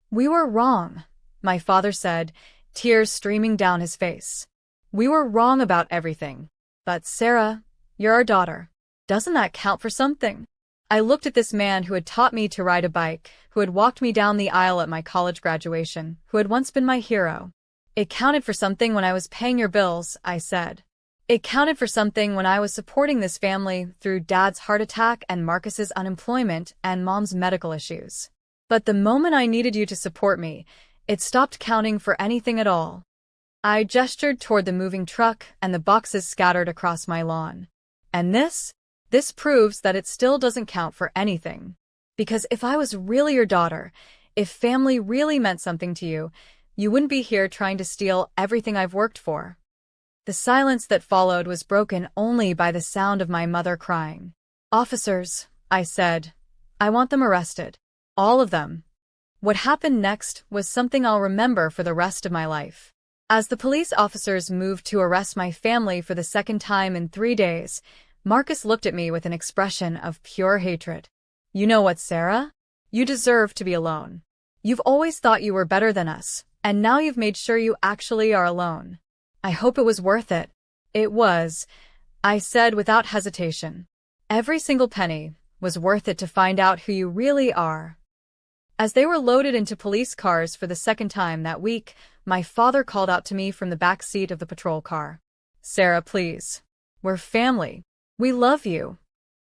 We were wrong, my father said, tears streaming down his face. We were wrong about everything. But Sarah, you're our daughter. Doesn't that count for something? I looked at this man who had taught me to ride a bike, who had walked me down the aisle at my college graduation, who had once been my hero. It counted for something when I was paying your bills, I said. It counted for something when I was supporting this family through Dad's heart attack and Marcus's unemployment and Mom's medical issues. But the moment I needed you to support me, it stopped counting for anything at all. I gestured toward the moving truck and the boxes scattered across my lawn. And this proves that it still doesn't count for anything. Because if I was really your daughter, if family really meant something to you, you wouldn't be here trying to steal everything I've worked for. The silence that followed was broken only by the sound of my mother crying. Officers, I said. I want them arrested. All of them. What happened next was something I'll remember for the rest of my life. As the police officers moved to arrest my family for the second time in 3 days, Marcus looked at me with an expression of pure hatred. You know what, Sarah? You deserve to be alone. You've always thought you were better than us, and now you've made sure you actually are alone. I hope it was worth it. It was, I said without hesitation. Every single penny was worth it to find out who you really are. As they were loaded into police cars for the second time that week, my father called out to me from the back seat of the patrol car. Sarah, please. We're family. We love you.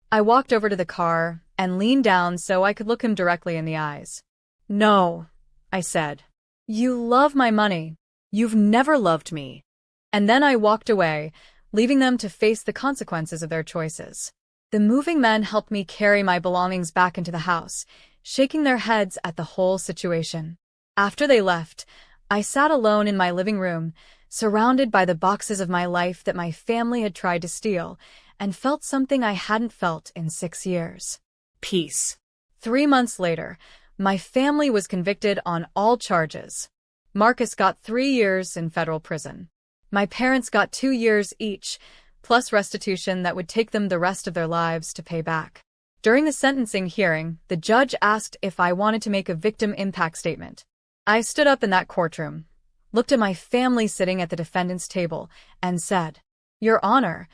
I walked over to the car and leaned down so I could look him directly in the eyes. No, I said. You love my money. You've never loved me. And then I walked away, leaving them to face the consequences of their choices. The moving men helped me carry my belongings back into the house, shaking their heads at the whole situation. After they left, I sat alone in my living room, surrounded by the boxes of my life that my family had tried to steal, and felt something I hadn't felt in 6 years. Peace. 3 months later, my family was convicted on all charges. Marcus got 3 years in federal prison. My parents got 2 years each, plus restitution that would take them the rest of their lives to pay back. During the sentencing hearing, the judge asked if I wanted to make a victim impact statement. I stood up in that courtroom, looked at my family sitting at the defendant's table, and said, "Your Honor,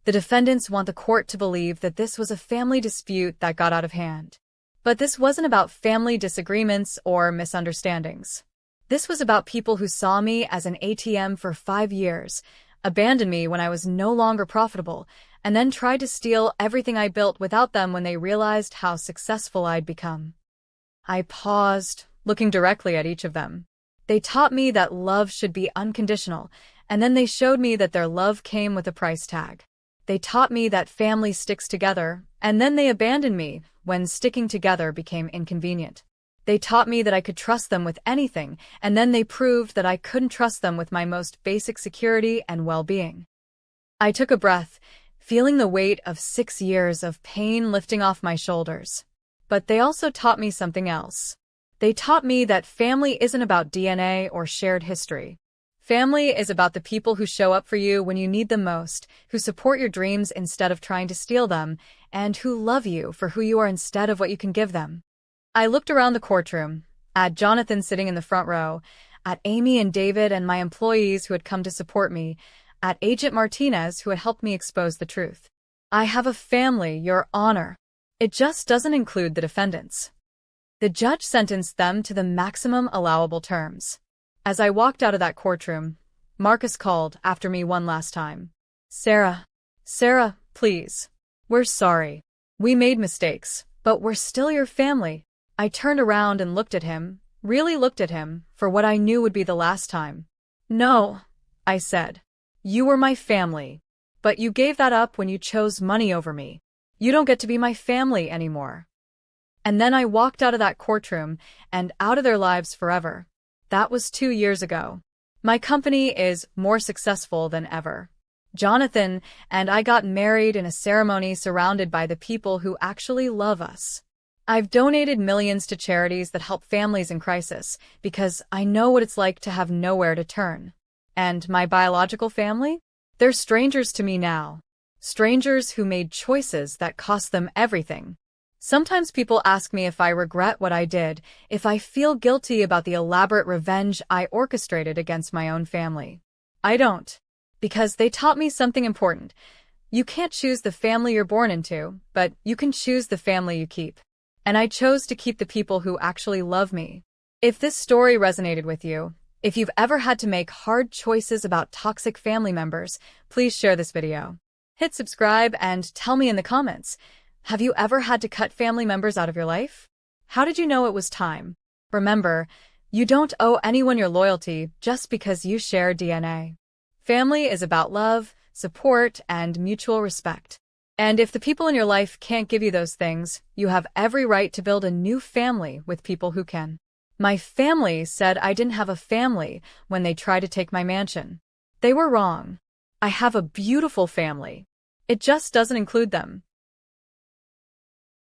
the defendants want the court to believe that this was a family dispute that got out of hand. But this wasn't about family disagreements or misunderstandings. This was about people who saw me as an ATM for 5 years, abandoned me when I was no longer profitable, and then tried to steal everything I built without them when they realized how successful I'd become." I paused, looking directly at each of them. They taught me that love should be unconditional, and then they showed me that their love came with a price tag. They taught me that family sticks together, and then they abandoned me when sticking together became inconvenient. They taught me that I could trust them with anything, and then they proved that I couldn't trust them with my most basic security and well-being. I took a breath, feeling the weight of 6 years of pain lifting off my shoulders. But they also taught me something else. They taught me that family isn't about DNA or shared history. Family is about the people who show up for you when you need them most, who support your dreams instead of trying to steal them, and who love you for who you are instead of what you can give them. I looked around the courtroom, at Jonathan sitting in the front row, at Amy and David and my employees who had come to support me, at Agent Martinez who had helped me expose the truth. I have a family, Your Honor. It just doesn't include the defendants. The judge sentenced them to the maximum allowable terms. As I walked out of that courtroom, Marcus called after me one last time. Sarah, please. We're sorry. We made mistakes, but we're still your family." I turned around and looked at him, really looked at him, for what I knew would be the last time. "No," I said. "You were my family. But you gave that up when you chose money over me. You don't get to be my family anymore." And then I walked out of that courtroom and out of their lives forever. That was 2 years ago. My company is more successful than ever. Jonathan and I got married in a ceremony surrounded by the people who actually love us. I've donated millions to charities that help families in crisis because I know what it's like to have nowhere to turn. And my biological family? They're strangers to me now. Strangers who made choices that cost them everything. Sometimes people ask me if I regret what I did, if I feel guilty about the elaborate revenge I orchestrated against my own family. I don't. Because they taught me something important. You can't choose the family you're born into, but you can choose the family you keep. And I chose to keep the people who actually love me. If this story resonated with you, if you've ever had to make hard choices about toxic family members, please share this video. Hit subscribe and tell me in the comments. Have you ever had to cut family members out of your life? How did you know it was time? Remember, you don't owe anyone your loyalty just because you share DNA. Family is about love, support, and mutual respect. And if the people in your life can't give you those things, you have every right to build a new family with people who can. My family said I didn't have a family when they tried to take my mansion. They were wrong. I have a beautiful family. It just doesn't include them.